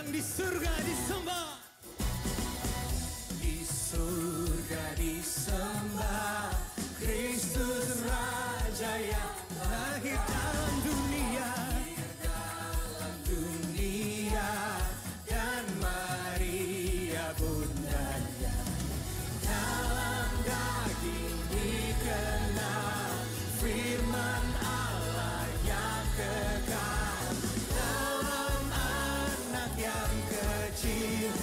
yang di surga disembah. Di surga disembah, Kristus Raja yang lahir dalam dunia, dan Maria bundanya. Dalam daging dikenal, firman Allah yang kekal. Dalam anak yang kecil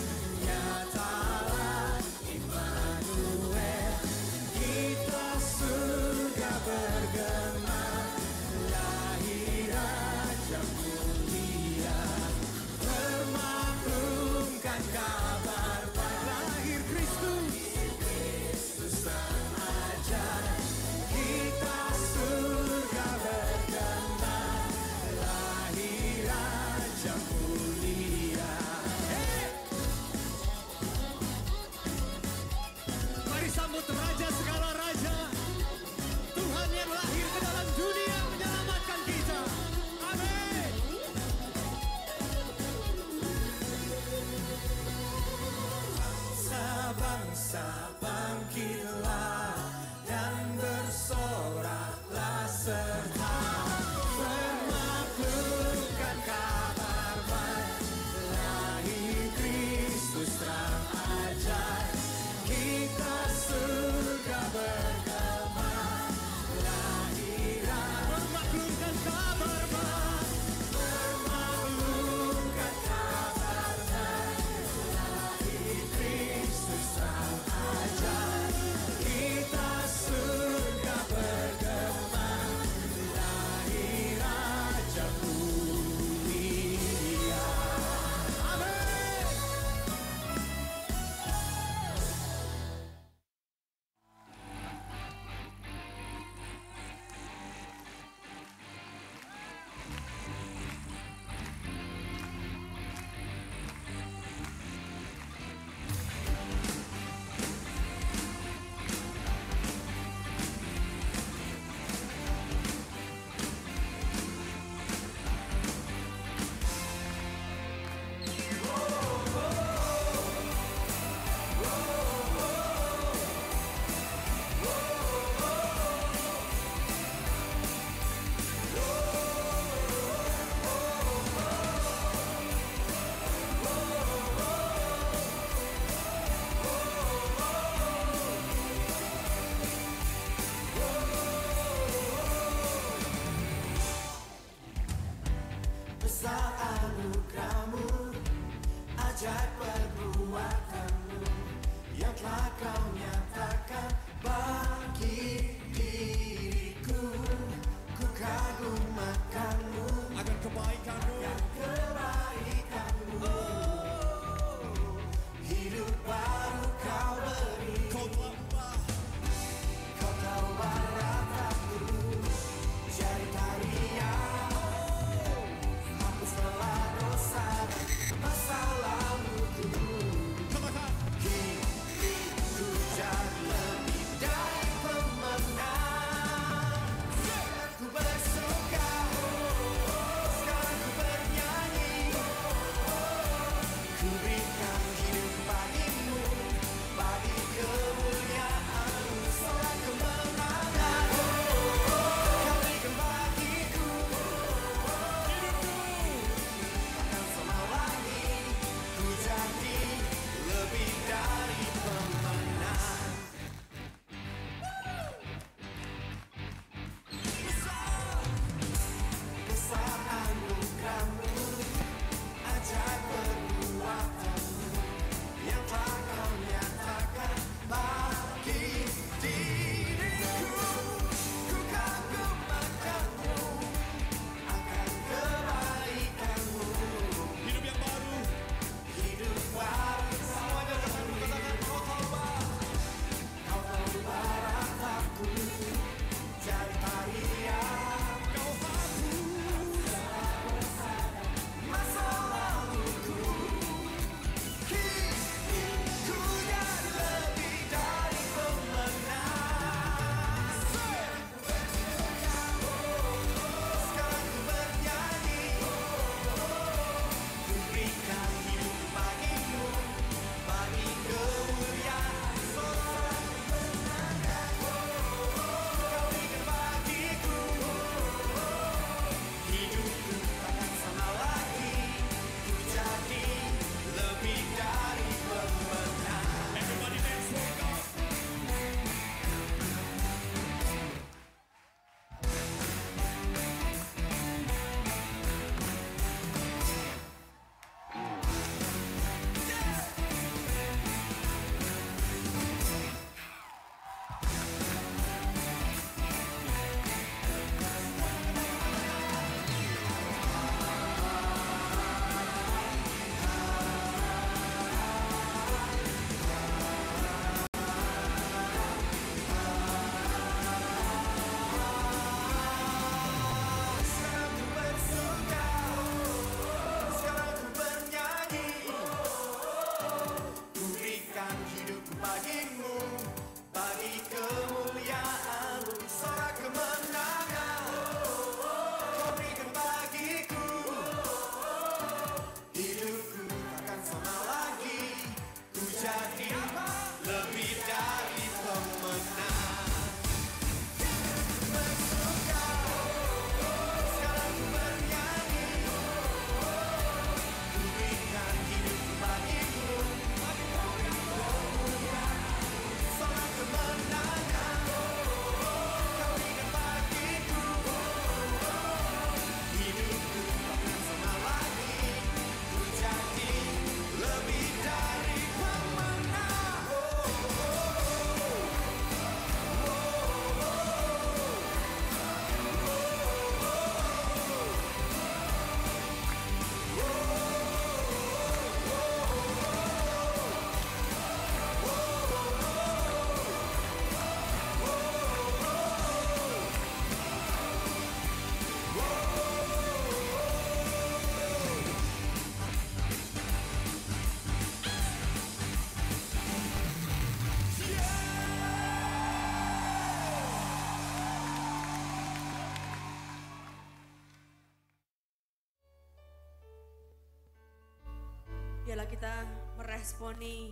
biarlah kita meresponi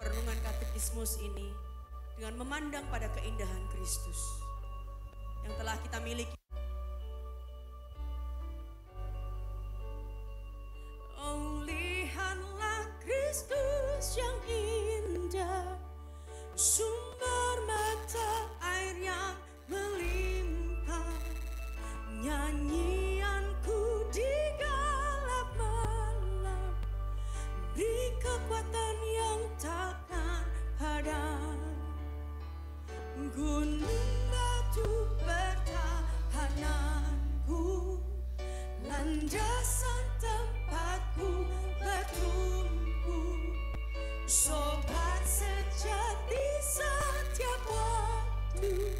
perenungan katekismus ini dengan memandang pada keindahan Kristus yang telah kita miliki. Oh, lihatlah Kristus yang indah, sumber mata air yang melimpah, nyanyianku di gelap malam, beri kekuatan yang takkan padam. Gunung batu pertahananku, landasan tempatku bertumpu, sobat sejati setiap waktu.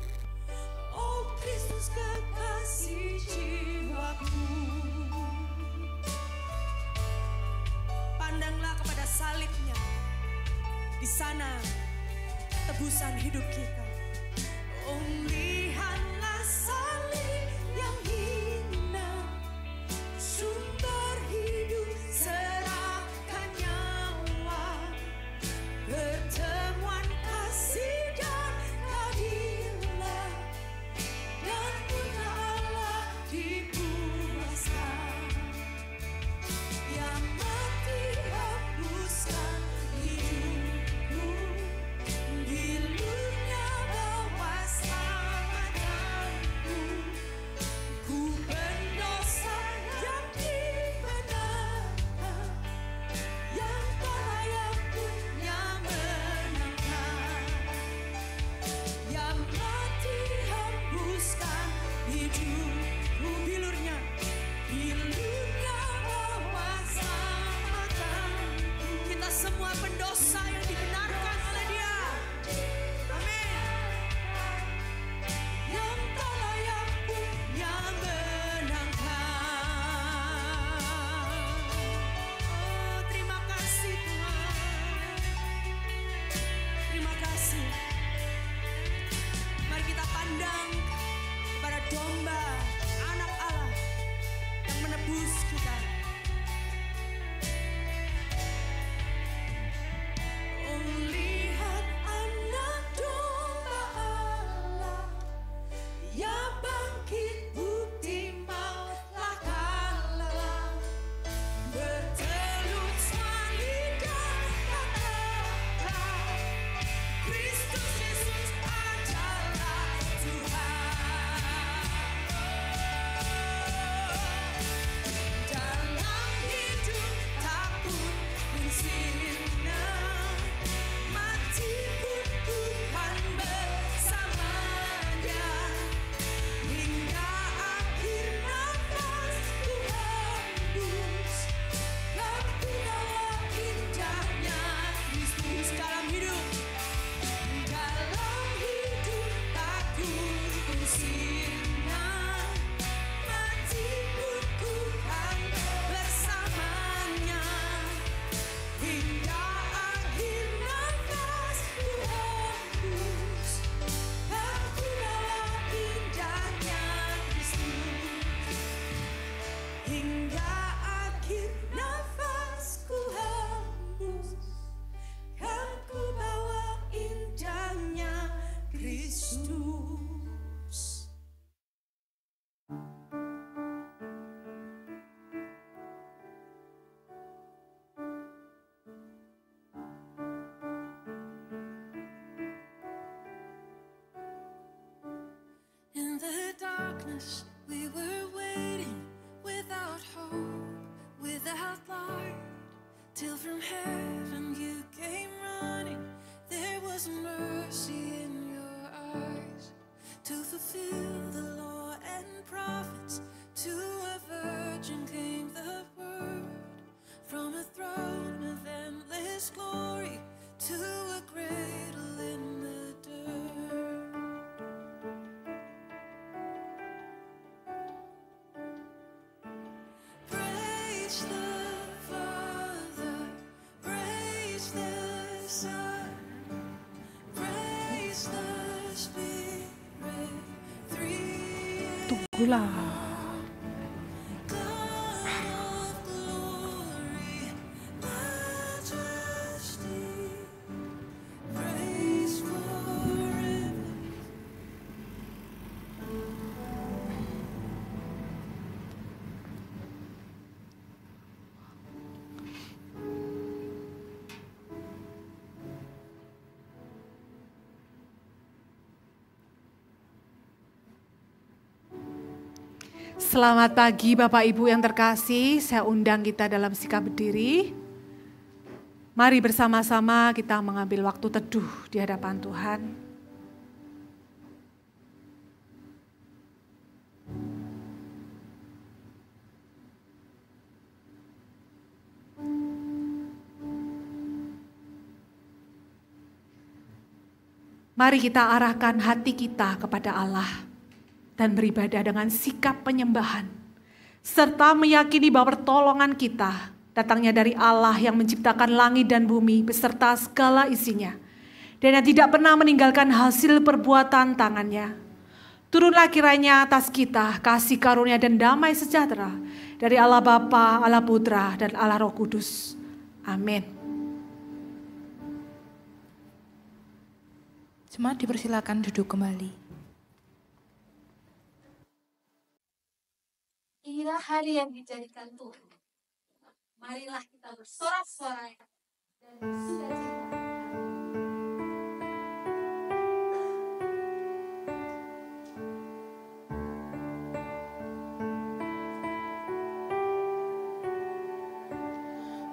Oh Kristus kekasih jiwaku. Pandanglah kepada salibnya, di sana tebusan hidup kita. Oh lihatlah salib yang hina, sumber hidup serahkan nyawa, pertemuan kasih dan keadilan, dan punya Allah dipuaskan, yang mati hapuskan hidupku, bilurnya bawa selamatku. Ku pendosa yang dibenarkan, yang tak layak punya menangkan, yang mati hapuskan hidupku, bilurnya bawa selamatku. Kita semua pendosa yang dibenarkan oleh Dia. Amin. Yang tak layak punya menangkan. Oh, terima kasih Tuhan. Terima kasih. Mari kita pandang kepada domba, anak Allah yang menebus kita. Oh, lihat anak domba Allah, yang bangkit bukti mautlah kalah, bertelut salib dan katakan, Kristus Yesus adalah Tuhan. Dalam hidup takut pun sirna, mati pun Tuhan bersamanya, hingga akhir nafasku hembus, dan ku bawa indahnya Kristus dalam hidup. Dalam hidup takut pun sirna, mati pun Tuhan bersamanya, hingga akhir nafasku hembus, dan ku bawa indahnya Kristus. Hingga akhir nafasku hembus, kan ku bawa indahnya Kristus. In the darkness, we were waiting without hope, without light, till from heaven you came running. There was mercy in your eyes to fulfill the law and prophets. To a virgin came the word, from a throne of endless glory to a cradle in the dirt. Praise the Father, praise the Son, praise the Spirit, three. Tunggulah. God of glory, Selamat pagi Bapak Ibu yang terkasih, saya undang kita dalam sikap berdiri. Mari bersama-sama kita mengambil waktu teduh di hadapan Tuhan. Mari kita arahkan hati kita kepada Allah dan beribadah dengan sikap penyembahan, serta meyakini bahwa pertolongan kita datangnya dari Allah yang menciptakan langit dan bumi beserta segala isinya, dan yang tidak pernah meninggalkan hasil perbuatan tangannya. Turunlah kiranya atas kita kasih karunia dan damai sejahtera dari Allah Bapa, Allah Putra, dan Allah Roh Kudus. Amin. Jemaat dipersilakan duduk kembali. Inilah hari yang dijadikan Tuhan. Marilah kita bersorak-sorai dan bersukacita.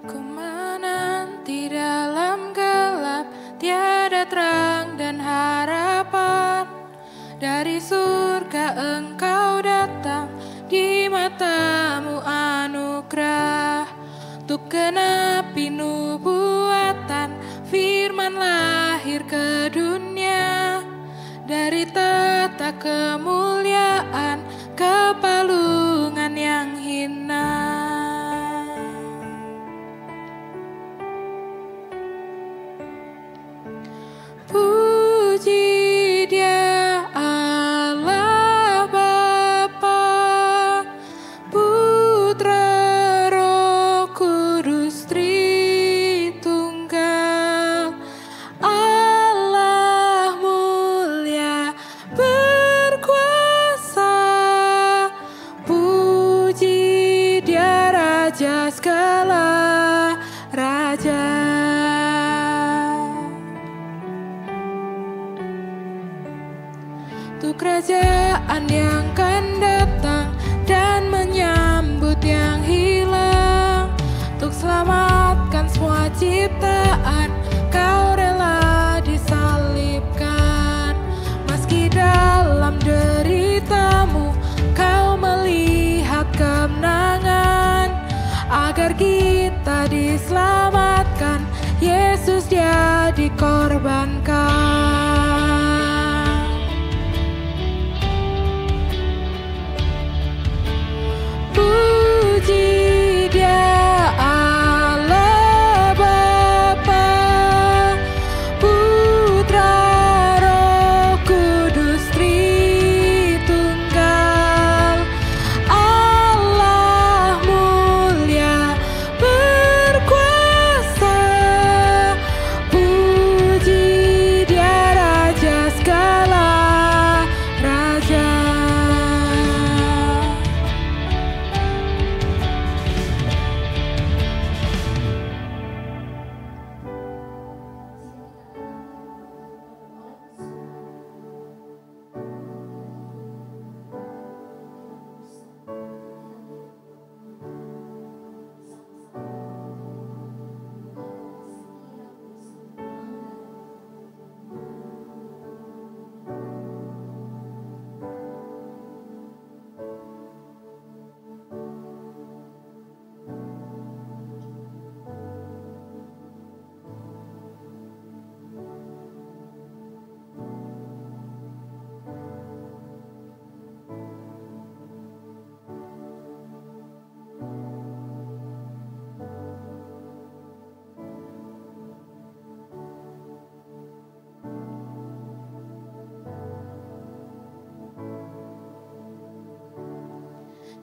Ku menanti dalam gelap, tiada terang dan harapan. Dari surga Engkau datang, di matamu anugerah. Untuk genapi nubuatan, firman lahir ke dunia. Dari tata kemuliaan ke palungan yang hina. Puji Dia Allah Bapa, Putra Roh Kudus Tritunggal, Allah mulia berkuasa. Puji Dia Raja segala raja. Untuk kerajaan yang akan datang dan menyambut yang hilang. Untuk selamatkan semua ciptaan, Kau rela disalibkan. Meski dalam deritamu, Kau melihat kemenangan. Agar kita diselamatkan, Yesus Dia dikorbankan. Puji Dia Allah Bapa, Putra Roh Kudus Tritunggal, Allah mulia berkuasa. Puji Dia Raja segala raja.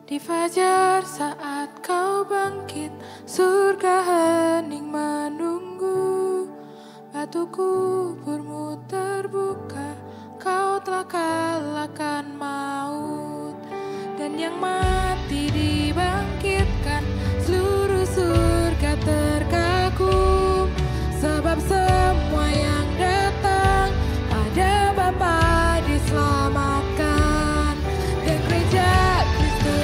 Di fajar saat Kau bangkit, surga hening menunggu. Batu kuburmu terbuka, Kau telah kalahkan maut. Dan yang mati dibangkitkan, seluruh surga terkagum. Sebab semua yang datang pada Bapa diselamatkan. Dan gereja Kristus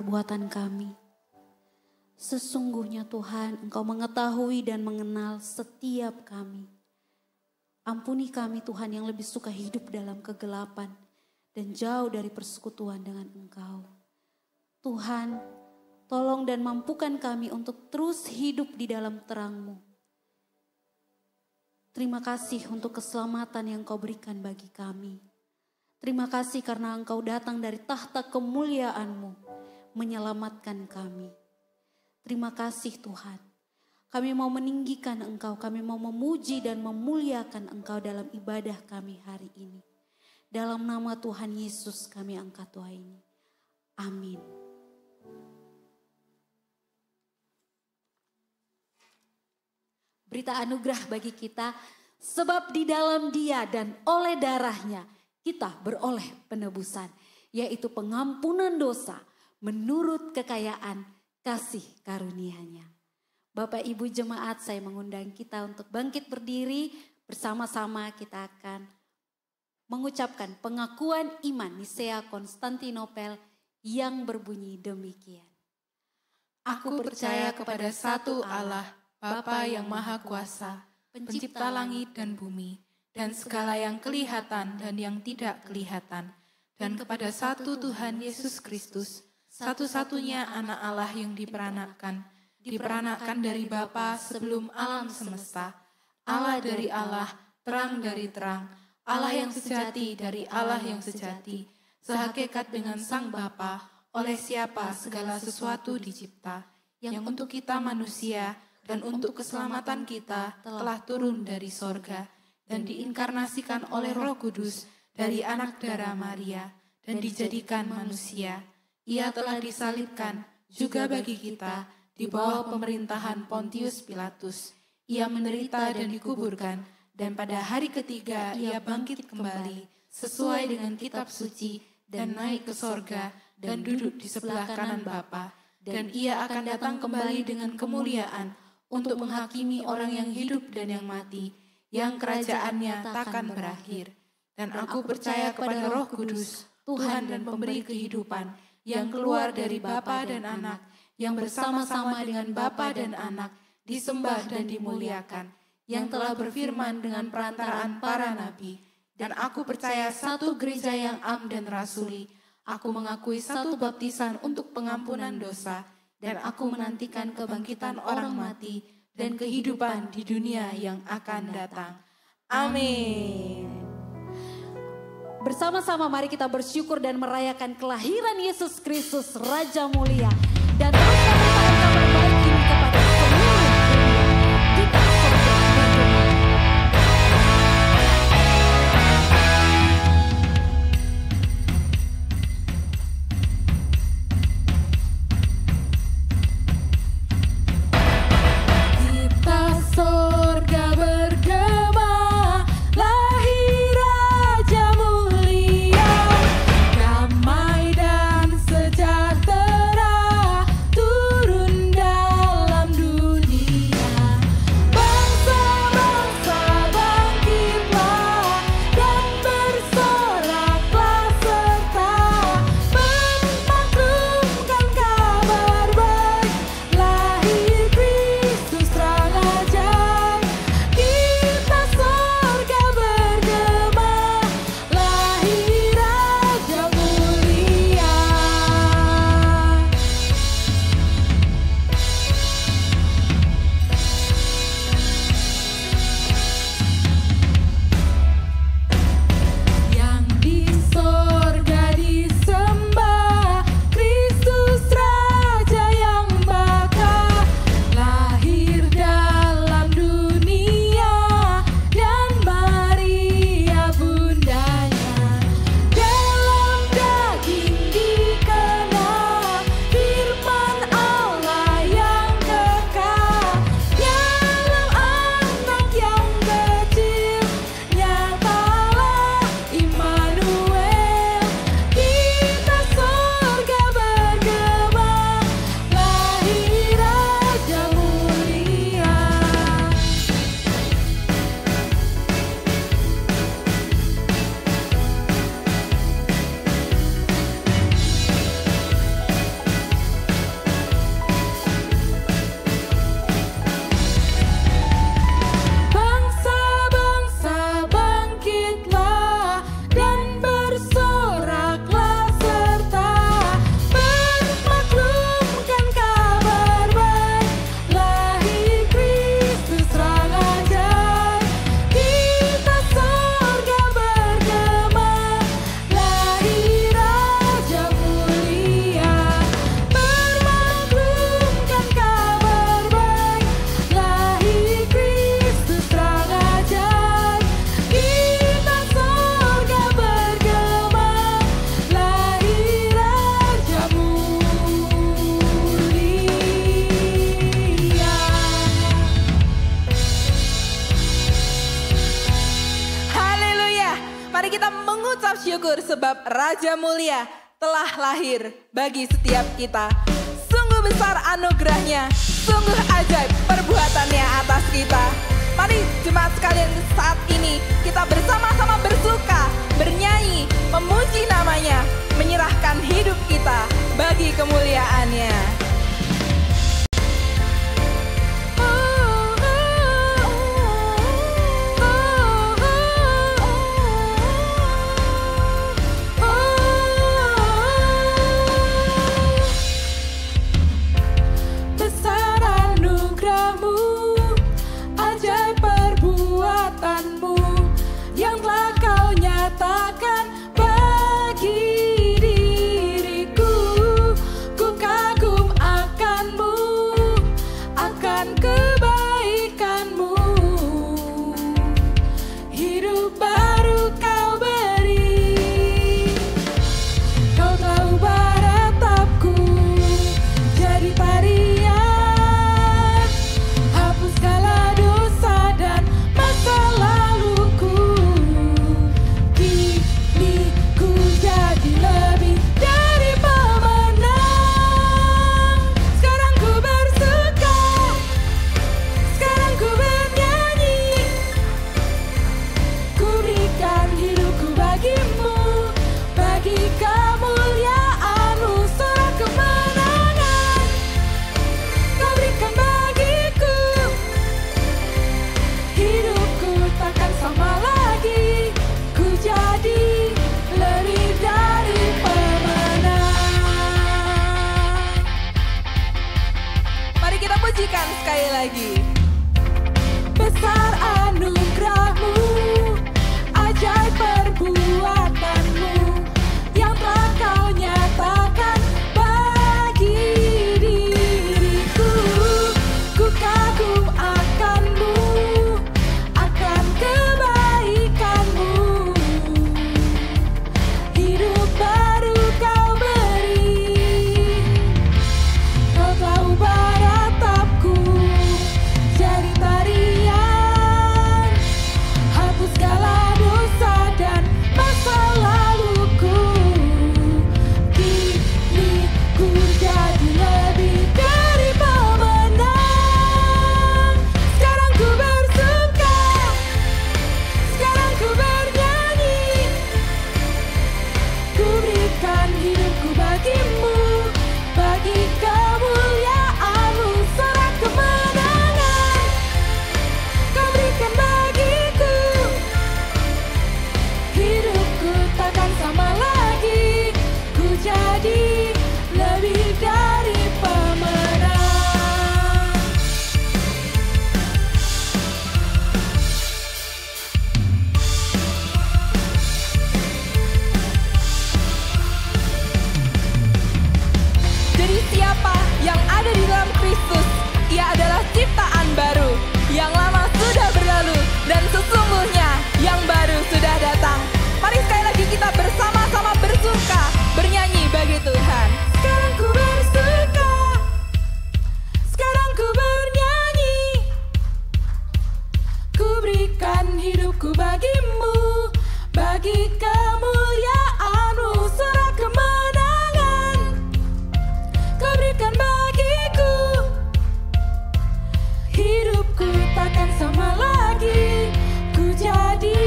perbuatan kami. Sesungguhnya Tuhan, Engkau mengetahui dan mengenal setiap kami. Ampuni kami Tuhan yang lebih suka hidup dalam kegelapan dan jauh dari persekutuan dengan Engkau. Tuhan, tolong dan mampukan kami untuk terus hidup di dalam terang-Mu. Terima kasih untuk keselamatan yang Kau berikan bagi kami. Terima kasih karena Engkau datang dari tahta kemuliaan-Mu menyelamatkan kami. Terima kasih Tuhan. Kami mau meninggikan Engkau, kami mau memuji dan memuliakan Engkau dalam ibadah kami hari ini. Dalam nama Tuhan Yesus kami angkat doa ini. Amin. Berita anugerah bagi kita, sebab di dalam Dia dan oleh darahnya kita beroleh penebusan, yaitu pengampunan dosa menurut kekayaan kasih karunia-Nya. Bapak Ibu jemaat, saya mengundang kita untuk bangkit berdiri, bersama-sama kita akan mengucapkan pengakuan iman Nisea Konstantinopel yang berbunyi demikian. Aku percaya kepada satu Allah, Bapa yang Maha Kuasa, Pencipta langit dan bumi, dan segala yang kelihatan dan yang tidak kelihatan, dan kepada satu Tuhan Yesus Kristus, satu-satunya anak Allah yang diperanakkan dari Bapa sebelum alam semesta, Allah dari Allah, terang dari terang, Allah yang sejati dari Allah yang sejati, sehakikat dengan Sang Bapa, oleh siapa segala sesuatu dicipta, yang untuk kita manusia dan untuk keselamatan kita telah turun dari sorga, dan diinkarnasikan oleh Roh Kudus dari anak darah Maria, dan dijadikan manusia. Ia telah disalibkan juga bagi kita di bawah pemerintahan Pontius Pilatus. Ia menderita dan dikuburkan, dan pada hari ketiga ia bangkit kembali sesuai dengan kitab suci dan naik ke sorga dan duduk di sebelah kanan Bapa. Dan ia akan datang kembali dengan kemuliaan untuk menghakimi orang yang hidup dan yang mati, yang kerajaannya takkan berakhir. Dan aku percaya kepada Roh Kudus, Tuhan dan pemberi kehidupan, yang keluar dari Bapa dan Anak, yang bersama-sama dengan Bapa dan Anak, disembah dan dimuliakan, yang telah berfirman dengan perantaraan para nabi. Dan aku percaya satu gereja yang am dan rasuli. Aku mengakui satu baptisan untuk pengampunan dosa, dan aku menantikan kebangkitan orang mati dan kehidupan di dunia yang akan datang. Amin. Bersama-sama mari kita bersyukur dan merayakan kelahiran Yesus Kristus, Raja Mulia. Dan kabar baik ini kepada seluruh dunia. Kita berdoa. Kita sorga bergema, lahir Raja Mulia, damai dan sejahtera syukur sebab Raja Mulia telah lahir bagi setiap kita. Sungguh besar anugerahnya, sungguh ajaib perbuatannya atas kita. Mari jemaat sekalian saat ini kita bersama-sama bersuka, bernyanyi, memuji namanya, menyerahkan hidup kita bagi kemuliaannya. Sekali lagi, besar anugerahmu, ajaib perbuatanmu, yang telah kau nyatakan bagi diriku. Ku kagum akanmu, akan kebaikanmu, hidup baru kau beri. Kau tahu baratapku jadi tarian, hapus segala dosa dan masa laluku. Kini ku jadi lebih dari pemenang. Sekarang ku bersuka, sekarang ku bernyanyi, ku berikan hidupku bagimu, bagi kemuliaan-Mu, sorak kemenangan Kau berikan bagiku. Hidupku takkan sama lagi, ku jadi lebih dari pemenang. Jadi siapa yang ada di dalam Kristus, ia adalah ciptaan baru. Yang lama sudah berlalu dan sesungguhnya yang baru sudah datang. Mari sekali lagi kita bersama-sama bersuka, bernyanyi bagi Tuhan. Sekarang ku bersuka, sekarang ku bernyanyi, ku berikan hidupku bagimu, bagi kemuliaan-Mu, sorak kemenangan Kau berikan bagiku. Hidupku takkan sama lagi, ku jadi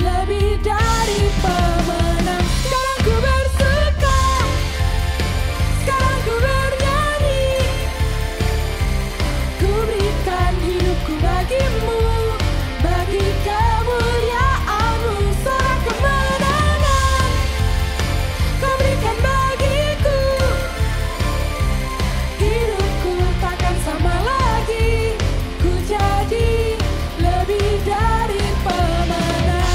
lebih dari pemenang. Sekarang ku bersuka, sekarang ku bernyanyi, ku berikan hidupku bagimu, bagi kemuliaan-Mu, sorak kemenangan Kau berikan bagiku. Hidupku takkan sama lagi, ku jadi lebih dari pemenang.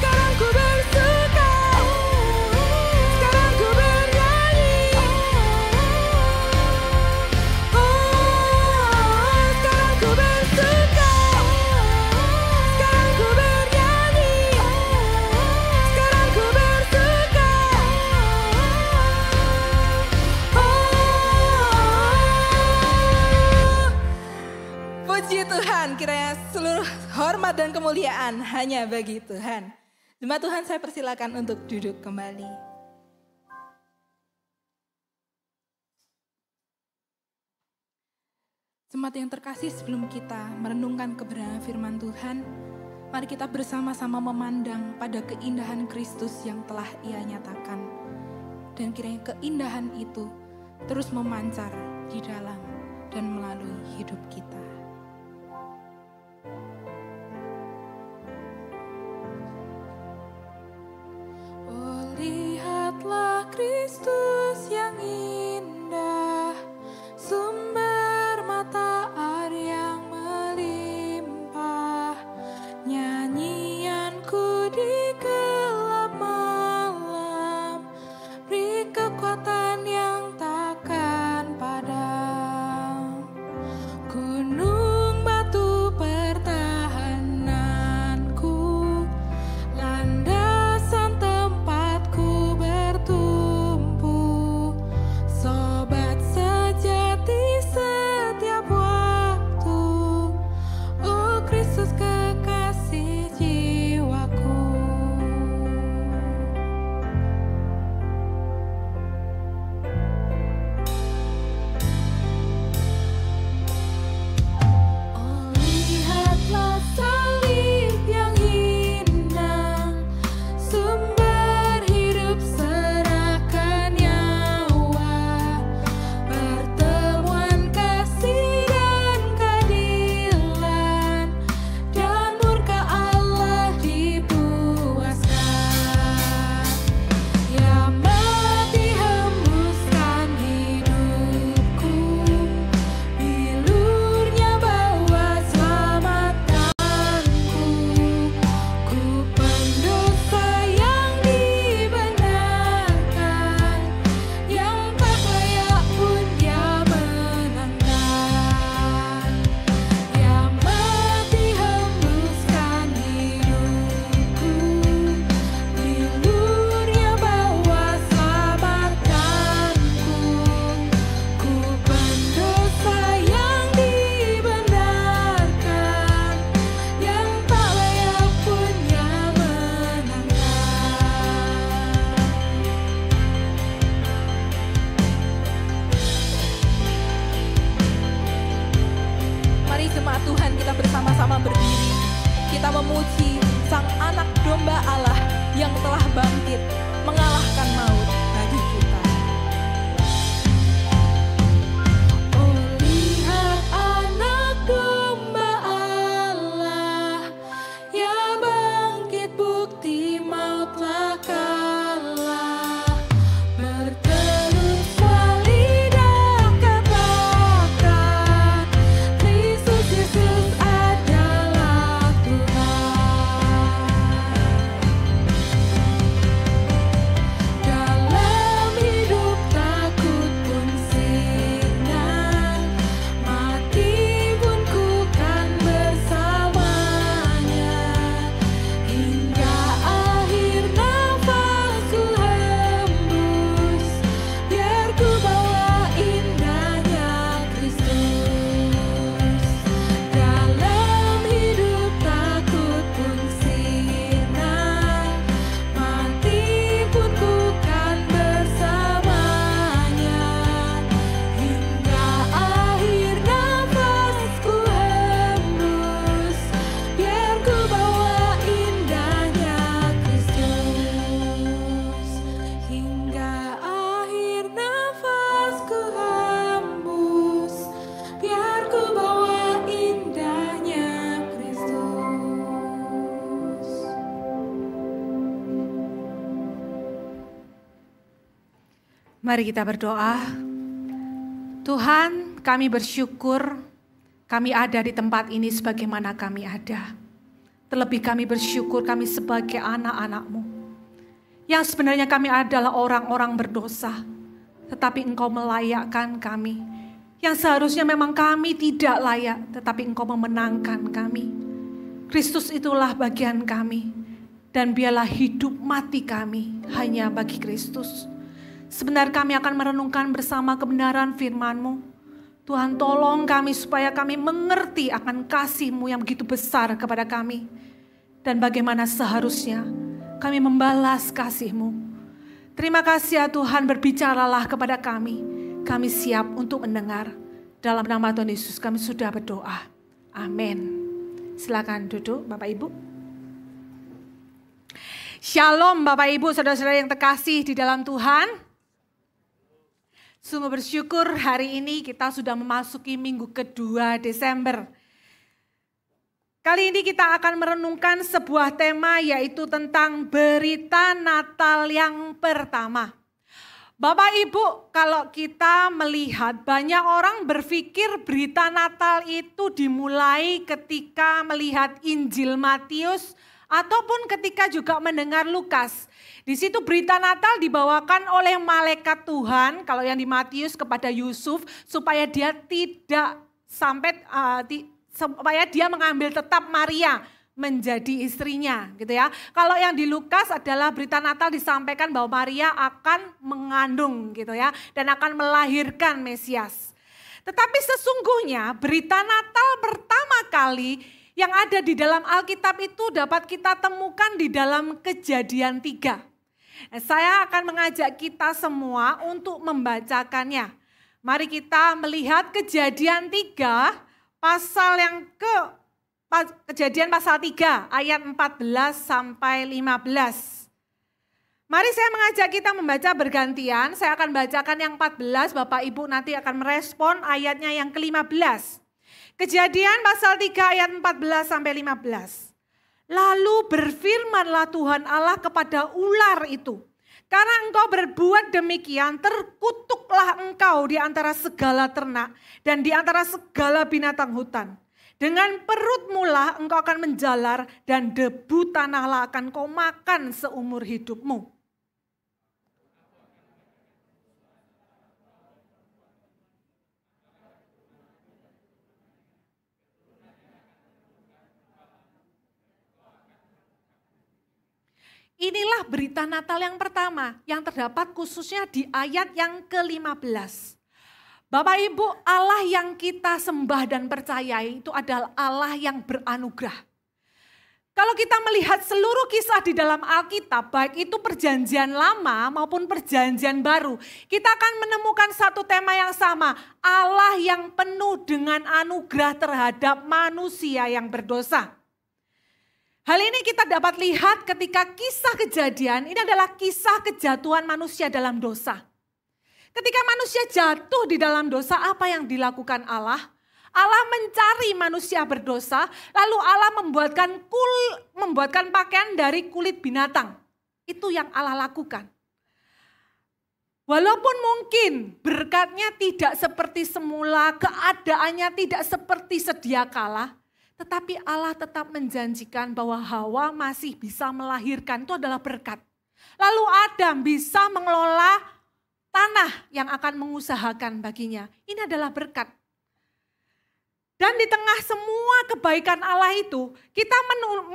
Sekarang ku bersuka, sekarang ku bernyanyi, sekarang ku bersuka, sekarang ku bernyanyi, sekarang ku bersuka. Puji Tuhan, kiranya seluruh hormat dan kemuliaan hanya bagi Tuhan. Jemaat Tuhan, saya persilakan untuk duduk kembali. Jemaat yang terkasih, sebelum kita merenungkan kebenaran firman Tuhan, mari kita bersama-sama memandang pada keindahan Kristus yang telah Ia nyatakan. Dan kiranya keindahan itu terus memancar di dalam dan melalui hidup kita. Oh, lihatlah Kristus yang indah, sumber mata air yang melimpah, nyanyianku di gelap malam, beri kekuatan yang takkan padam. Gunung batu pertahananku, landasan tempatku bertumpu, sobat sejati setiap waktu, oh Kristus kekasih jiwaku. Oh, lihatlah salib yang indah, sumber hidup serahkan nyawa, pertemuan kasih dan keadilan, dan murka Allah dipuaskan. Ya mati hembuskan hidupku, bilurnya bawa selamatkanku, ku pendosa yang dibenarkan, yang tak layak pun Dia menangkan. Ya mati hembuskan hidupku, bilurnya bawa selamatkanku, ku pendosa yang dibenarkan, yang tak layak pun Dia menangkan. Mari jemaat Tuhan, kita bersama-sama berdiri. Kita memuji Sang Anak Domba Allah yang telah bangkit, mengalahkan maut bagi kita. Oh, lihat Anak Domba Allah, Ya bangkit, bukti mautlah kalah. Berterus lidah katakan, Kristus Yesus adalah Tuhan. Dalam hidup takut pun sirna, mati pun ku kan bersamanya, hingga akhir nafasku hembus, biar ku bawa indahnya Kristus. Dalam hidup takut pun sirna, mati pun ku kan bersamanya, hingga akhir nafasku hembus, biar ku bawa indahnya Kristus. Hingga akhir nafasku hembus, biar ku bawa indahnya Kristus. Mari kita berdoa. Tuhan, kami bersyukur kami ada di tempat ini sebagaimana kami ada. Terlebih kami bersyukur kami sebagai anak-anak-Mu. Yang sebenarnya kami adalah orang-orang berdosa. Tetapi Engkau melayakkan kami. Yang seharusnya memang kami tidak layak, tetapi Engkau memenangkan kami. Kristus itulah bagian kami. Dan biarlah hidup mati kami hanya bagi Kristus. Sebentar kami akan merenungkan bersama kebenaran firman-Mu. Tuhan tolong kami supaya kami mengerti akan kasih-Mu yang begitu besar kepada kami. Dan bagaimana seharusnya kami membalas kasih-Mu. Terima kasih ya Tuhan, berbicaralah kepada kami. Kami siap untuk mendengar. Dalam nama Tuhan Yesus kami sudah berdoa. Amin. Silakan duduk Bapak Ibu. Shalom Bapak Ibu, saudara-saudara yang terkasih di dalam Tuhan. Sungguh bersyukur hari ini kita sudah memasuki minggu kedua Desember. Kali ini kita akan merenungkan sebuah tema yaitu tentang berita Natal yang pertama. Bapak Ibu, kalau kita melihat banyak orang berpikir berita Natal itu dimulai ketika melihat Injil Matius ataupun ketika juga mendengar Lukas. Di situ berita Natal dibawakan oleh malaikat Tuhan, kalau yang di Matius kepada Yusuf, supaya dia tidak sampai supaya dia mengambil tetap Maria menjadi istrinya, gitu ya. Kalau yang di Lukas adalah berita Natal disampaikan bahwa Maria akan mengandung, gitu ya, dan akan melahirkan Mesias. Tetapi sesungguhnya berita Natal pertama kali yang ada di dalam Alkitab itu dapat kita temukan di dalam Kejadian 3. Saya akan mengajak kita semua untuk membacakannya. Mari kita melihat Kejadian 3 Kejadian pasal 3 ayat 14 sampai 15. Mari saya mengajak kita membaca bergantian. Saya akan bacakan yang 14, Bapak Ibu nanti akan merespon ayatnya yang ke-15. Kejadian pasal 3 ayat 14 sampai 15. Lalu berfirmanlah Tuhan Allah kepada ular itu, karena engkau berbuat demikian, terkutuklah engkau di antara segala ternak dan di antara segala binatang hutan. Dengan perutmu lah engkau akan menjalar dan debu tanahlah akan kau makan seumur hidupmu. Inilah berita Natal yang pertama yang terdapat khususnya di ayat yang ke-15. Bapak Ibu, Allah yang kita sembah dan percayai itu adalah Allah yang beranugerah. Kalau kita melihat seluruh kisah di dalam Alkitab, baik itu perjanjian lama maupun perjanjian baru, kita akan menemukan satu tema yang sama. Allah yang penuh dengan anugerah terhadap manusia yang berdosa. Hal ini kita dapat lihat ketika kisah Kejadian, ini adalah kisah kejatuhan manusia dalam dosa. Ketika manusia jatuh di dalam dosa, apa yang dilakukan Allah? Allah mencari manusia berdosa, lalu Allah membuatkan pakaian dari kulit binatang. Itu yang Allah lakukan. Walaupun mungkin berkatnya tidak seperti semula, keadaannya tidak seperti sedia kala, tetapi Allah tetap menjanjikan bahwa Hawa masih bisa melahirkan, itu adalah berkat. Lalu Adam bisa mengelola tanah yang akan mengusahakan baginya. Ini adalah berkat. Dan di tengah semua kebaikan Allah itu, kita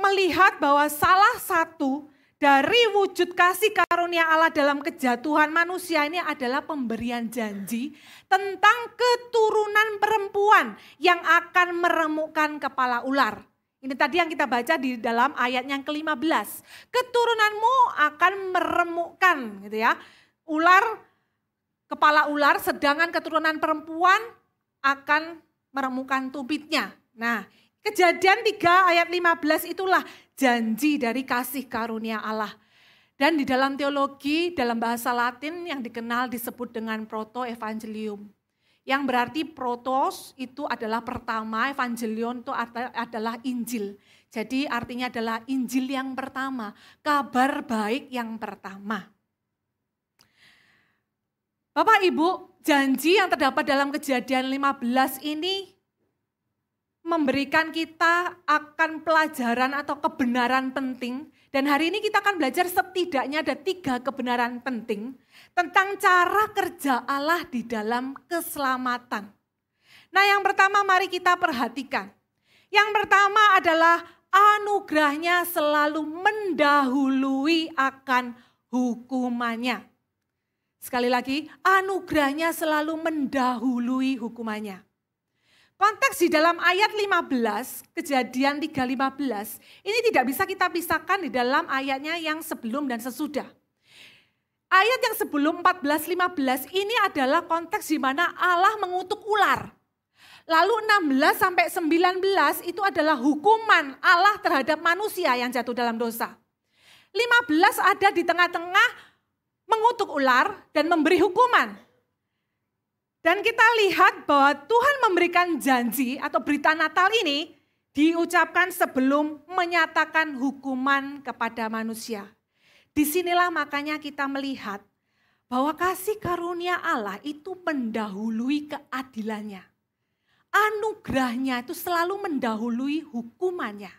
melihat bahwa salah satu dari wujud kasih karunia Allah dalam kejatuhan manusia ini adalah pemberian janji tentang keturunan perempuan yang akan meremukkan kepala ular. Ini tadi yang kita baca di dalam ayat yang ke-15. Keturunanmu akan meremukkan, gitu ya, kepala ular, sedangkan keturunan perempuan akan meremukkan tummitnya. Nah, Kejadian 3 ayat 15 itulah janji dari kasih karunia Allah. Dan di dalam teologi, dalam bahasa Latin yang dikenal disebut dengan proto-evangelium. Yang berarti protos itu adalah pertama, evangelion itu adalah Injil. Jadi artinya adalah Injil yang pertama, kabar baik yang pertama. Bapak Ibu, janji yang terdapat dalam Kejadian 15 ini memberikan kita akan pelajaran atau kebenaran penting. Dan hari ini kita akan belajar setidaknya ada 3 kebenaran penting tentang cara kerja Allah di dalam keselamatan. Nah, yang pertama mari kita perhatikan. Yang pertama adalah anugerahnya selalu mendahului akan hukumannya. Sekali lagi, anugerahnya selalu mendahului hukumannya. Konteks di dalam ayat 15, Kejadian 3:15, ini tidak bisa kita pisahkan di dalam ayatnya yang sebelum dan sesudah. Ayat yang sebelum 14:15 ini adalah konteks di mana Allah mengutuk ular. Lalu 16 sampai 19 itu adalah hukuman Allah terhadap manusia yang jatuh dalam dosa. 15 ada di tengah-tengah mengutuk ular dan memberi hukuman. Dan kita lihat bahwa Tuhan memberikan janji atau berita Natal ini diucapkan sebelum menyatakan hukuman kepada manusia. Disinilah makanya kita melihat bahwa kasih karunia Allah itu mendahului keadilannya. Anugerahnya itu selalu mendahului hukumannya.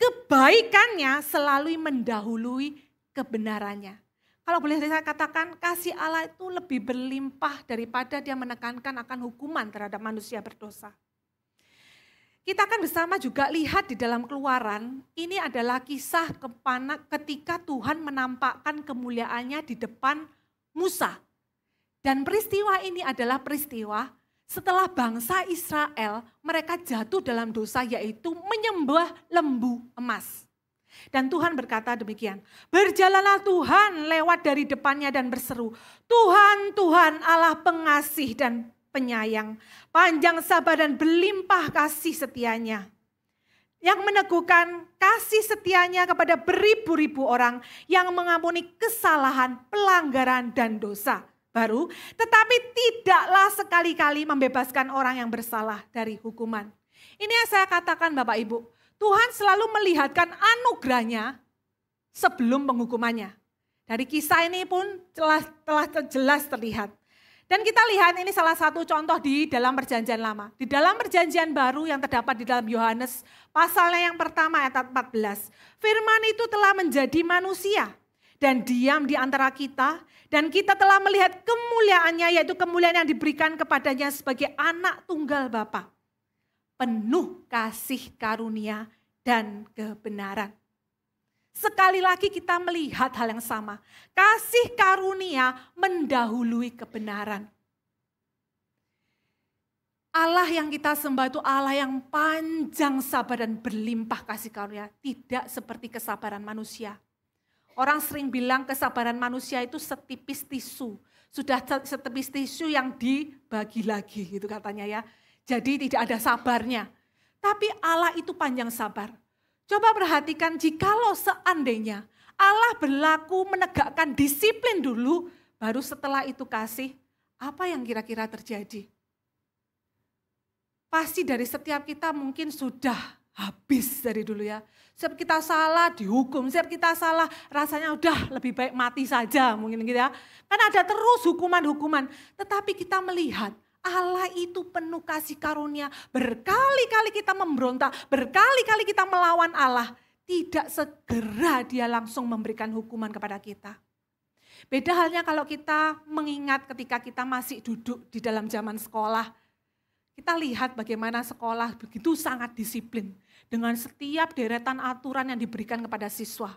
Kebaikannya selalu mendahului kebenarannya. Kalau boleh saya katakan, kasih Allah itu lebih berlimpah daripada dia menekankan akan hukuman terhadap manusia berdosa. Kita akan bersama juga lihat di dalam Keluaran, ini adalah kisah ketika Tuhan menampakkan kemuliaannya di depan Musa. Dan peristiwa ini adalah peristiwa setelah bangsa Israel mereka jatuh dalam dosa, yaitu menyembah lembu emas. Dan Tuhan berkata demikian, berjalanlah Tuhan lewat dari depannya dan berseru, Tuhan, Tuhan Allah pengasih dan penyayang, panjang sabar dan berlimpah kasih setianya. Yang meneguhkan kasih setianya kepada beribu-ribu orang yang mengampuni kesalahan, pelanggaran dan dosa baru, tetapi tidaklah sekali-kali membebaskan orang yang bersalah dari hukuman. Ini yang saya katakan Bapak Ibu, Tuhan selalu melihatkan anugerahnya sebelum penghukumannya. Dari kisah ini pun telah jelas terlihat. Dan kita lihat ini salah satu contoh di dalam perjanjian lama. Di dalam perjanjian baru yang terdapat di dalam Yohanes pasalnya yang pertama ayat 14. Firman itu telah menjadi manusia dan diam di antara kita. Dan kita telah melihat kemuliaannya, yaitu kemuliaan yang diberikan kepadanya sebagai anak tunggal Bapa. Penuh kasih karunia dan kebenaran. Sekali lagi kita melihat hal yang sama. Kasih karunia mendahului kebenaran. Allah yang kita sembah itu Allah yang panjang sabar dan berlimpah kasih karunia. Tidak seperti kesabaran manusia. Orang sering bilang kesabaran manusia itu setipis tisu. Sudah setipis tisu yang dibagi lagi gitu katanya ya. Jadi tidak ada sabarnya. Tapi Allah itu panjang sabar. Coba perhatikan jikalau seandainya Allah berlaku menegakkan disiplin dulu, baru setelah itu kasih, apa yang kira-kira terjadi? Pasti dari setiap kita mungkin sudah habis dari dulu ya. Setiap kita salah dihukum, setiap kita salah rasanya udah lebih baik mati saja mungkin gitu ya. Kan ada terus hukuman-hukuman, tetapi kita melihat Allah itu penuh kasih karunia. Berkali-kali kita memberontak, berkali-kali kita melawan Allah. Tidak segera dia langsung memberikan hukuman kepada kita. Beda halnya kalau kita mengingat ketika kita masih duduk di dalam zaman sekolah. Kita lihat bagaimana sekolah begitu sangat disiplin. Dengan setiap deretan aturan yang diberikan kepada siswa.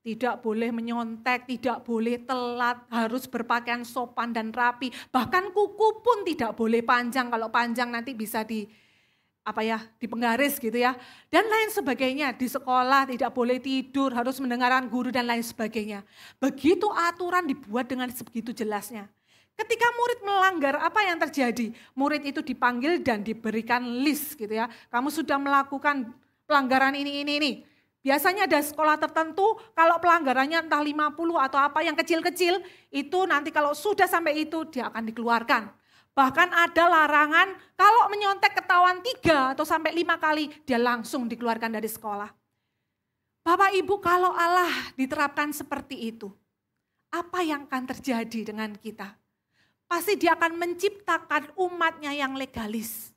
Tidak boleh menyontek, tidak boleh telat, harus berpakaian sopan dan rapi. Bahkan kuku pun tidak boleh panjang, kalau panjang nanti bisa dipenggaris gitu ya. Dan lain sebagainya, di sekolah tidak boleh tidur, harus mendengarkan guru dan lain sebagainya. Begitu aturan dibuat dengan sebegitu jelasnya. Ketika murid melanggar, apa yang terjadi? Murid itu dipanggil dan diberikan list gitu ya. Kamu sudah melakukan pelanggaran ini. Biasanya ada sekolah tertentu kalau pelanggarannya entah 50 atau apa yang kecil-kecil itu nanti kalau sudah sampai itu dia akan dikeluarkan. Bahkan ada larangan kalau menyontek ketahuan 3 atau sampai 5 kali dia langsung dikeluarkan dari sekolah. Bapak Ibu kalau Allah diterapkan seperti itu, apa yang akan terjadi dengan kita? Pasti dia akan menciptakan umatnya yang legalis.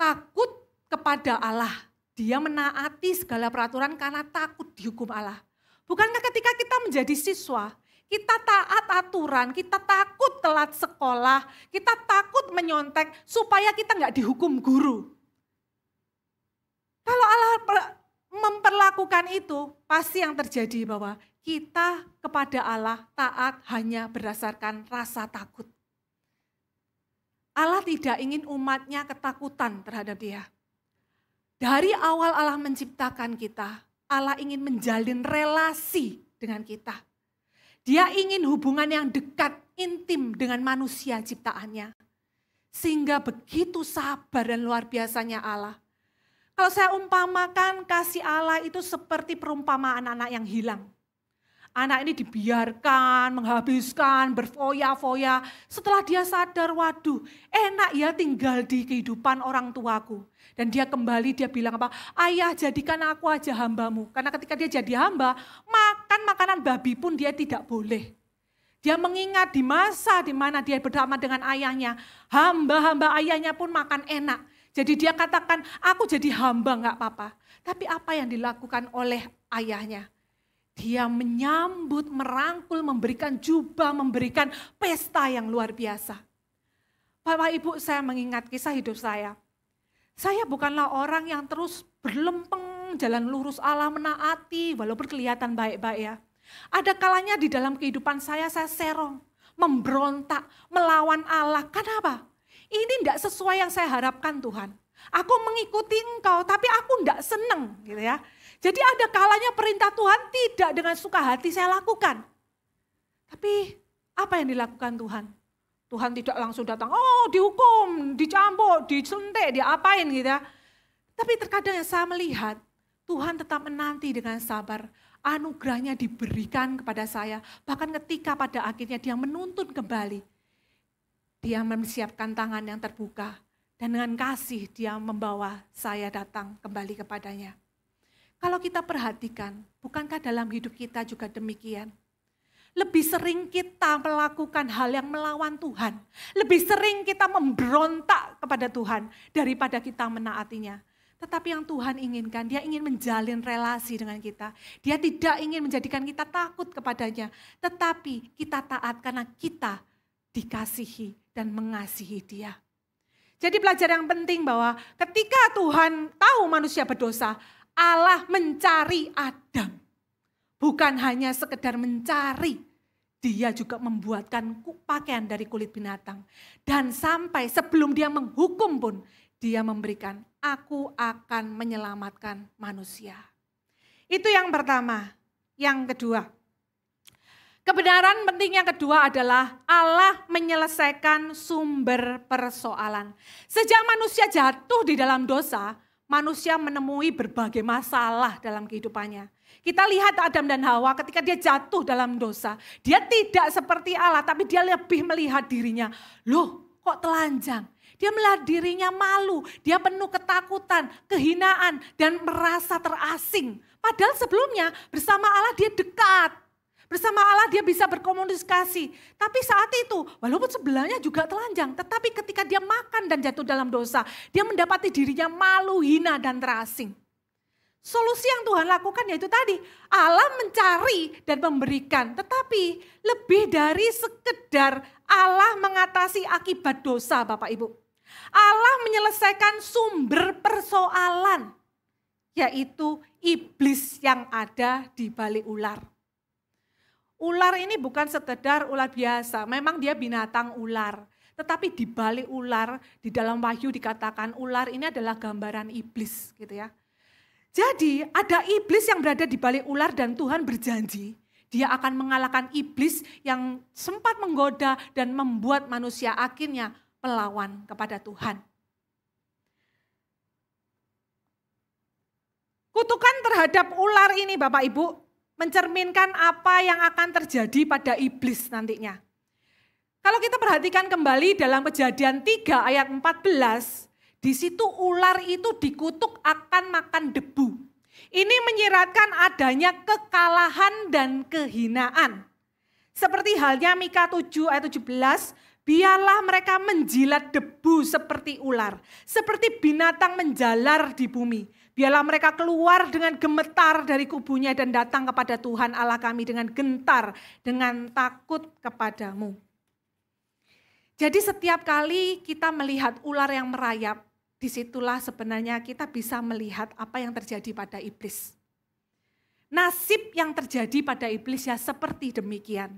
Takut kepada Allah. Dia menaati segala peraturan karena takut dihukum Allah. Bukankah ketika kita menjadi siswa, kita taat aturan, kita takut telat sekolah, kita takut menyontek supaya kita nggak dihukum guru. Kalau Allah memperlakukan itu, pasti yang terjadi bahwa kita kepada Allah taat hanya berdasarkan rasa takut. Allah tidak ingin umatnya ketakutan terhadap dia. Dari awal Allah menciptakan kita, Allah ingin menjalin relasi dengan kita. Dia ingin hubungan yang dekat, intim dengan manusia ciptaannya. Sehingga begitu sabar dan luar biasanya Allah. Kalau saya umpamakan kasih Allah itu seperti perumpamaan anak yang hilang. Anak ini dibiarkan, menghabiskan, berfoya-foya. Setelah dia sadar, waduh enak ya tinggal di kehidupan orang tuaku. Dan dia kembali, dia bilang apa? Ayah jadikan aku aja hambamu. Karena ketika dia jadi hamba, makan makanan babi pun dia tidak boleh. Dia mengingat di masa di mana dia bersama dengan ayahnya. Hamba-hamba ayahnya pun makan enak. Jadi dia katakan, aku jadi hamba gak apa-apa. Tapi apa yang dilakukan oleh ayahnya? Dia menyambut, merangkul, memberikan jubah, memberikan pesta yang luar biasa. Bapak Ibu, saya mengingat kisah hidup saya. Saya bukanlah orang yang terus berlempeng, jalan lurus Allah, menaati, walaupun kelihatan baik-baik ya. Ada kalanya di dalam kehidupan saya serong, memberontak, melawan Allah. Kenapa? Ini tidak sesuai yang saya harapkan Tuhan. Aku mengikuti engkau, tapi aku tidak senang gitu ya. Jadi ada kalanya perintah Tuhan tidak dengan suka hati saya lakukan. Tapi apa yang dilakukan Tuhan? Tuhan tidak langsung datang, oh dihukum, dicambuk, disuntik, diapain gitu ya. Tapi terkadang yang saya melihat, Tuhan tetap menanti dengan sabar. Anugerahnya diberikan kepada saya. Bahkan ketika pada akhirnya dia menuntun kembali. Dia mempersiapkan tangan yang terbuka. Dan dengan kasih dia membawa saya datang kembali kepadanya. Kalau kita perhatikan, bukankah dalam hidup kita juga demikian? Lebih sering kita melakukan hal yang melawan Tuhan. Lebih sering kita memberontak kepada Tuhan daripada kita menaatinya. Tetapi yang Tuhan inginkan, dia ingin menjalin relasi dengan kita. Dia tidak ingin menjadikan kita takut kepadanya. Tetapi kita taat karena kita dikasihi dan mengasihi dia. Jadi pelajaran yang penting bahwa ketika Tuhan tahu manusia berdosa, Allah mencari Adam. Bukan hanya sekedar mencari, dia juga membuatkan pakaian dari kulit binatang. Dan sampai sebelum dia menghukum pun, dia memberikan, aku akan menyelamatkan manusia. Itu yang pertama. Yang kedua, kebenaran penting yang kedua adalah Allah menyelesaikan sumber persoalan. Sejak manusia jatuh di dalam dosa, manusia menemui berbagai masalah dalam kehidupannya. Kita lihat Adam dan Hawa ketika dia jatuh dalam dosa. Dia tidak seperti Allah, tapi dia lebih melihat dirinya. Loh, kok telanjang? Dia melihat dirinya malu, dia penuh ketakutan, kehinaan, dan merasa terasing. Padahal sebelumnya bersama Allah dia dekat. Bersama Allah dia bisa berkomunikasi. Tapi saat itu, walaupun sebelahnya juga telanjang, tetapi ketika dia makan dan jatuh dalam dosa, dia mendapati dirinya malu, hina, dan terasing. Solusi yang Tuhan lakukan yaitu tadi, Allah mencari dan memberikan. Tetapi lebih dari sekedar Allah mengatasi akibat dosa Bapak Ibu. Allah menyelesaikan sumber persoalan, yaitu iblis yang ada di balik ular. Ular ini bukan sekedar ular biasa, memang dia binatang ular. Tetapi di balik ular, di dalam Wahyu dikatakan ular ini adalah gambaran iblis gitu ya. Jadi ada iblis yang berada di balik ular dan Tuhan berjanji dia akan mengalahkan iblis yang sempat menggoda dan membuat manusia akhirnya melawan kepada Tuhan. Kutukan terhadap ular ini Bapak Ibu mencerminkan apa yang akan terjadi pada iblis nantinya. Kalau kita perhatikan kembali dalam Kejadian 3 ayat 14, di situ ular itu dikutuk akan makan debu. Ini menyiratkan adanya kekalahan dan kehinaan. Seperti halnya Mika 7 ayat 17, biarlah mereka menjilat debu seperti ular, seperti binatang menjalar di bumi. Biarlah mereka keluar dengan gemetar dari kubunya dan datang kepada Tuhan Allah kami dengan gentar, dengan takut kepadamu. Jadi setiap kali kita melihat ular yang merayap, disitulah sebenarnya kita bisa melihat apa yang terjadi pada iblis. Nasib yang terjadi pada iblis ya seperti demikian.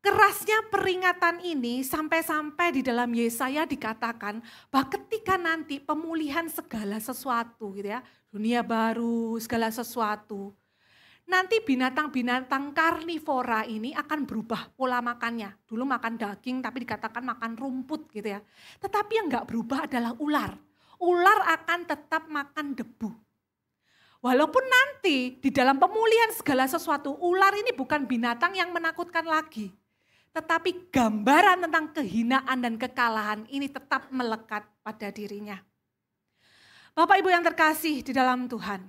Kerasnya peringatan ini sampai-sampai di dalam Yesaya dikatakan bahwa ketika nanti pemulihan segala sesuatu gitu ya, dunia baru, segala sesuatu. Nanti binatang-binatang karnivora ini akan berubah pola makannya. Dulu makan daging tapi dikatakan makan rumput gitu ya. Tetapi yang enggak berubah adalah ular. Ular akan tetap makan debu. Walaupun nanti di dalam pemulihan segala sesuatu, ular ini bukan binatang yang menakutkan lagi. Tetapi gambaran tentang kehinaan dan kekalahan ini tetap melekat pada dirinya. Bapak Ibu yang terkasih di dalam Tuhan,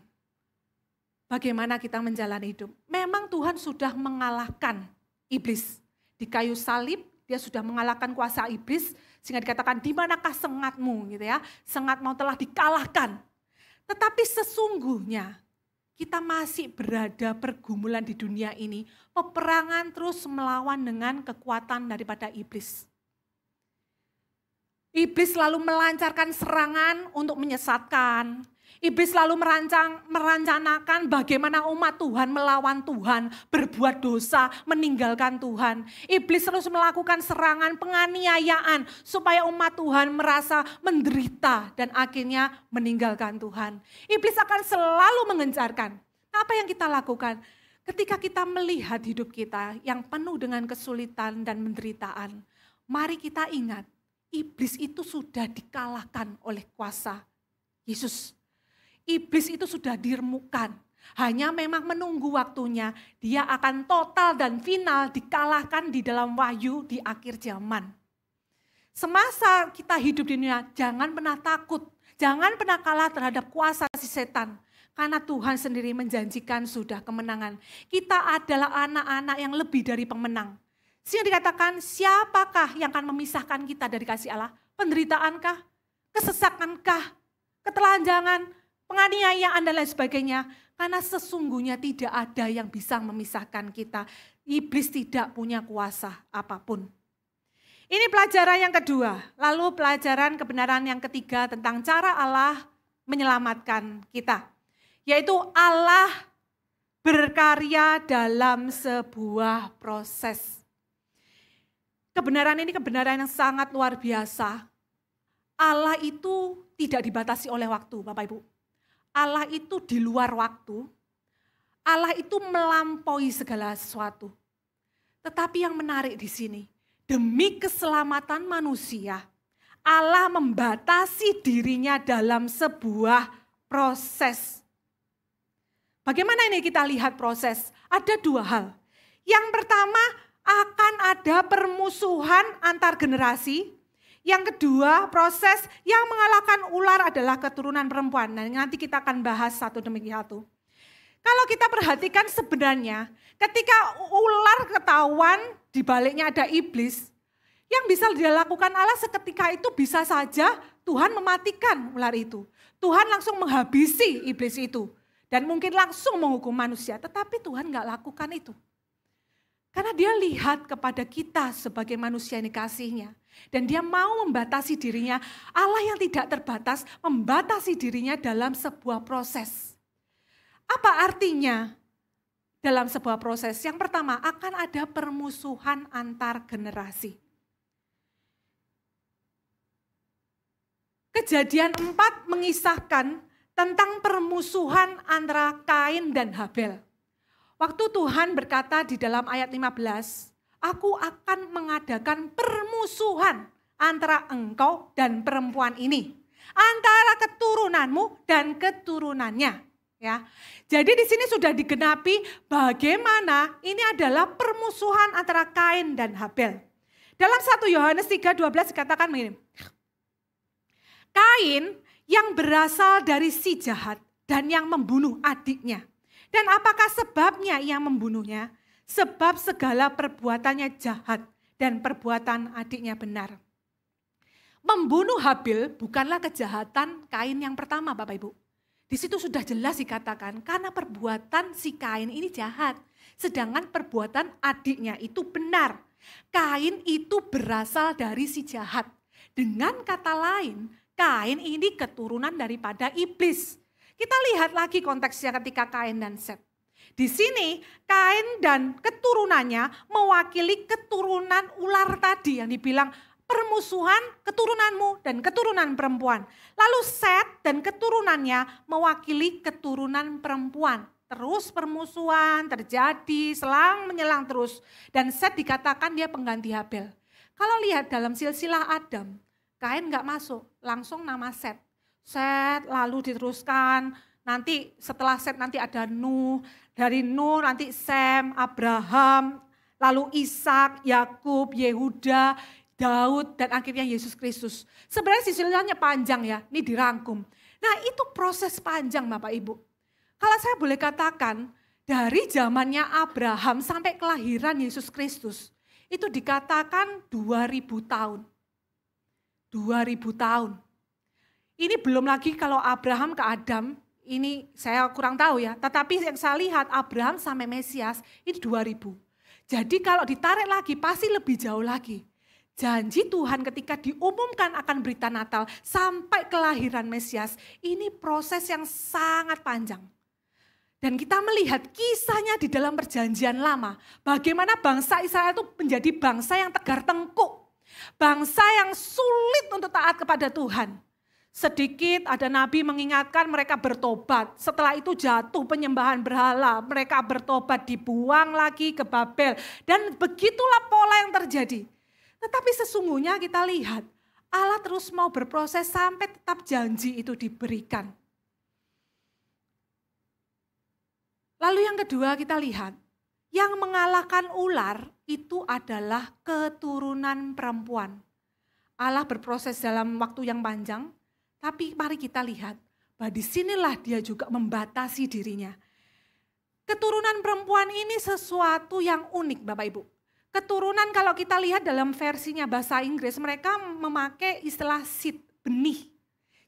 bagaimana kita menjalani hidup? Memang Tuhan sudah mengalahkan iblis. Di kayu salib dia sudah mengalahkan kuasa iblis, sehingga dikatakan di manakah sengatmu gitu ya. Sengatmu telah dikalahkan. Tetapi sesungguhnya kita masih berada pergumulan di dunia ini, peperangan terus melawan dengan kekuatan daripada iblis. Iblis selalu melancarkan serangan untuk menyesatkan. Iblis selalu merancanakan bagaimana umat Tuhan melawan Tuhan, berbuat dosa, meninggalkan Tuhan. Iblis terus melakukan serangan, penganiayaan supaya umat Tuhan merasa menderita dan akhirnya meninggalkan Tuhan. Iblis akan selalu mengencarkan. Apa yang kita lakukan? Ketika kita melihat hidup kita yang penuh dengan kesulitan dan penderitaan, mari kita ingat, iblis itu sudah dikalahkan oleh kuasa Yesus. Iblis itu sudah diremukkan. Hanya memang menunggu waktunya. Dia akan total dan final dikalahkan di dalam wahyu di akhir zaman. Semasa kita hidup di dunia, jangan pernah takut. Jangan pernah kalah terhadap kuasa si setan. Karena Tuhan sendiri menjanjikan sudah kemenangan. Kita adalah anak-anak yang lebih dari pemenang. Sehingga dikatakan siapakah yang akan memisahkan kita dari kasih Allah? Penderitaankah? Kesesakankah? Ketelanjangan? Penganiayaan dan lain sebagainya. Karena sesungguhnya tidak ada yang bisa memisahkan kita. Iblis tidak punya kuasa apapun. Ini pelajaran yang kedua. Lalu pelajaran kebenaran yang ketiga tentang cara Allah menyelamatkan kita. Yaitu Allah berkarya dalam sebuah proses. Kebenaran ini kebenaran yang sangat luar biasa. Allah itu tidak dibatasi oleh waktu, Bapak Ibu. Allah itu di luar waktu, Allah itu melampaui segala sesuatu. Tetapi yang menarik di sini, demi keselamatan manusia, Allah membatasi dirinya dalam sebuah proses. Bagaimana ini kita lihat proses? Ada dua hal. Yang pertama, akan ada permusuhan antar generasi. Yang kedua, proses yang mengalahkan ular adalah keturunan perempuan. Nah, nanti kita akan bahas satu demi satu. Kalau kita perhatikan sebenarnya, ketika ular ketahuan di baliknya ada iblis, yang bisa dilakukan Allah seketika itu bisa saja Tuhan mematikan ular itu. Tuhan langsung menghabisi iblis itu. Dan mungkin langsung menghukum manusia, tetapi Tuhan gak lakukan itu. Karena dia lihat kepada kita sebagai manusia yang dikasihnya. Dan dia mau membatasi dirinya, Allah yang tidak terbatas membatasi dirinya dalam sebuah proses. Apa artinya dalam sebuah proses? Yang pertama, akan ada permusuhan antar generasi. Kejadian 4 mengisahkan tentang permusuhan antara Kain dan Habel. Waktu Tuhan berkata di dalam ayat 15, aku akan mengadakan permusuhan antara engkau dan perempuan ini. Antara keturunanmu dan keturunannya. Ya. Jadi di sini sudah digenapi bagaimana ini adalah permusuhan antara Kain dan Habel. Dalam 1 Yohanes 3:12 dikatakan begini. Kain yang berasal dari si jahat dan yang membunuh adiknya. Dan apakah sebabnya ia membunuhnya? Sebab segala perbuatannya jahat dan perbuatan adiknya benar. Membunuh Habil bukanlah kejahatan Kain yang pertama, Bapak Ibu. Di situ sudah jelas dikatakan karena perbuatan si Kain ini jahat. Sedangkan perbuatan adiknya itu benar. Kain itu berasal dari si jahat. Dengan kata lain, Kain ini keturunan daripada iblis. Kita lihat lagi konteksnya ketika Kain dan Set. Di sini Kain dan keturunannya mewakili keturunan ular tadi yang dibilang permusuhan keturunanmu dan keturunan perempuan. Lalu Set dan keturunannya mewakili keturunan perempuan. Terus permusuhan terjadi, selang menyelang terus. Dan Set dikatakan dia pengganti Habel. Kalau lihat dalam silsilah Adam, Kain gak masuk, langsung nama Set. Set lalu diteruskan, nanti setelah Set nanti ada Nuh, dari Nuh nanti Sem, Abraham, lalu Ishak, Yakub, Yehuda, Daud, dan akhirnya Yesus Kristus. Sebenarnya silsilahnya panjang ya, ini dirangkum. Nah itu proses panjang Bapak Ibu. Kalau saya boleh katakan, dari zamannya Abraham sampai kelahiran Yesus Kristus, itu dikatakan 2000 tahun. 2000 tahun. Ini belum lagi kalau Abraham ke Adam, ini saya kurang tahu ya. Tetapi yang saya lihat Abraham sampai Mesias itu 2000. Jadi kalau ditarik lagi pasti lebih jauh lagi. Janji Tuhan ketika diumumkan akan berita Natal sampai kelahiran Mesias, ini proses yang sangat panjang. Dan kita melihat kisahnya di dalam perjanjian lama. Bagaimana bangsa Israel itu menjadi bangsa yang tegar tengkuk. Bangsa yang sulit untuk taat kepada Tuhan. Sedikit ada nabi mengingatkan mereka bertobat. Setelah itu jatuh penyembahan berhala. Mereka bertobat dibuang lagi ke Babel. Dan begitulah pola yang terjadi. Tetapi sesungguhnya kita lihat Allah terus mau berproses sampai tetap janji itu diberikan. Lalu yang kedua kita lihat, yang mengalahkan ular itu adalah keturunan perempuan. Allah berproses dalam waktu yang panjang, tapi mari kita lihat bahwa disinilah dia juga membatasi dirinya. Keturunan perempuan ini sesuatu yang unik Bapak Ibu. Keturunan kalau kita lihat dalam versinya bahasa Inggris, mereka memakai istilah seed, benih.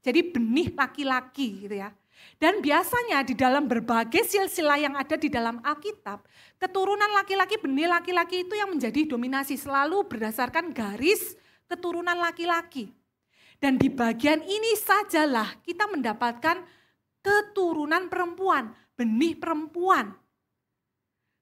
Jadi benih laki-laki gitu ya. Dan biasanya di dalam berbagai silsilah yang ada di dalam Alkitab, keturunan laki-laki, benih laki-laki itu yang menjadi dominasi selalu berdasarkan garis keturunan laki-laki. Dan di bagian ini sajalah kita mendapatkan keturunan perempuan, benih perempuan.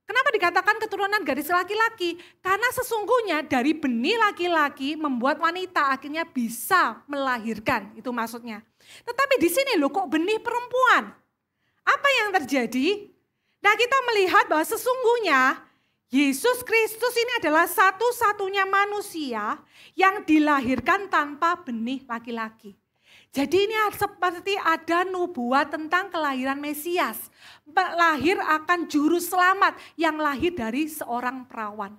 Kenapa dikatakan keturunan garis laki-laki? Karena sesungguhnya dari benih laki-laki membuat wanita akhirnya bisa melahirkan, itu maksudnya. Tetapi di sini loh kok benih perempuan? Apa yang terjadi? Nah kita melihat bahwa sesungguhnya Yesus Kristus ini adalah satu-satunya manusia yang dilahirkan tanpa benih laki-laki. Jadi ini seperti ada nubuat tentang kelahiran Mesias. Lahir akan juru selamat yang lahir dari seorang perawan.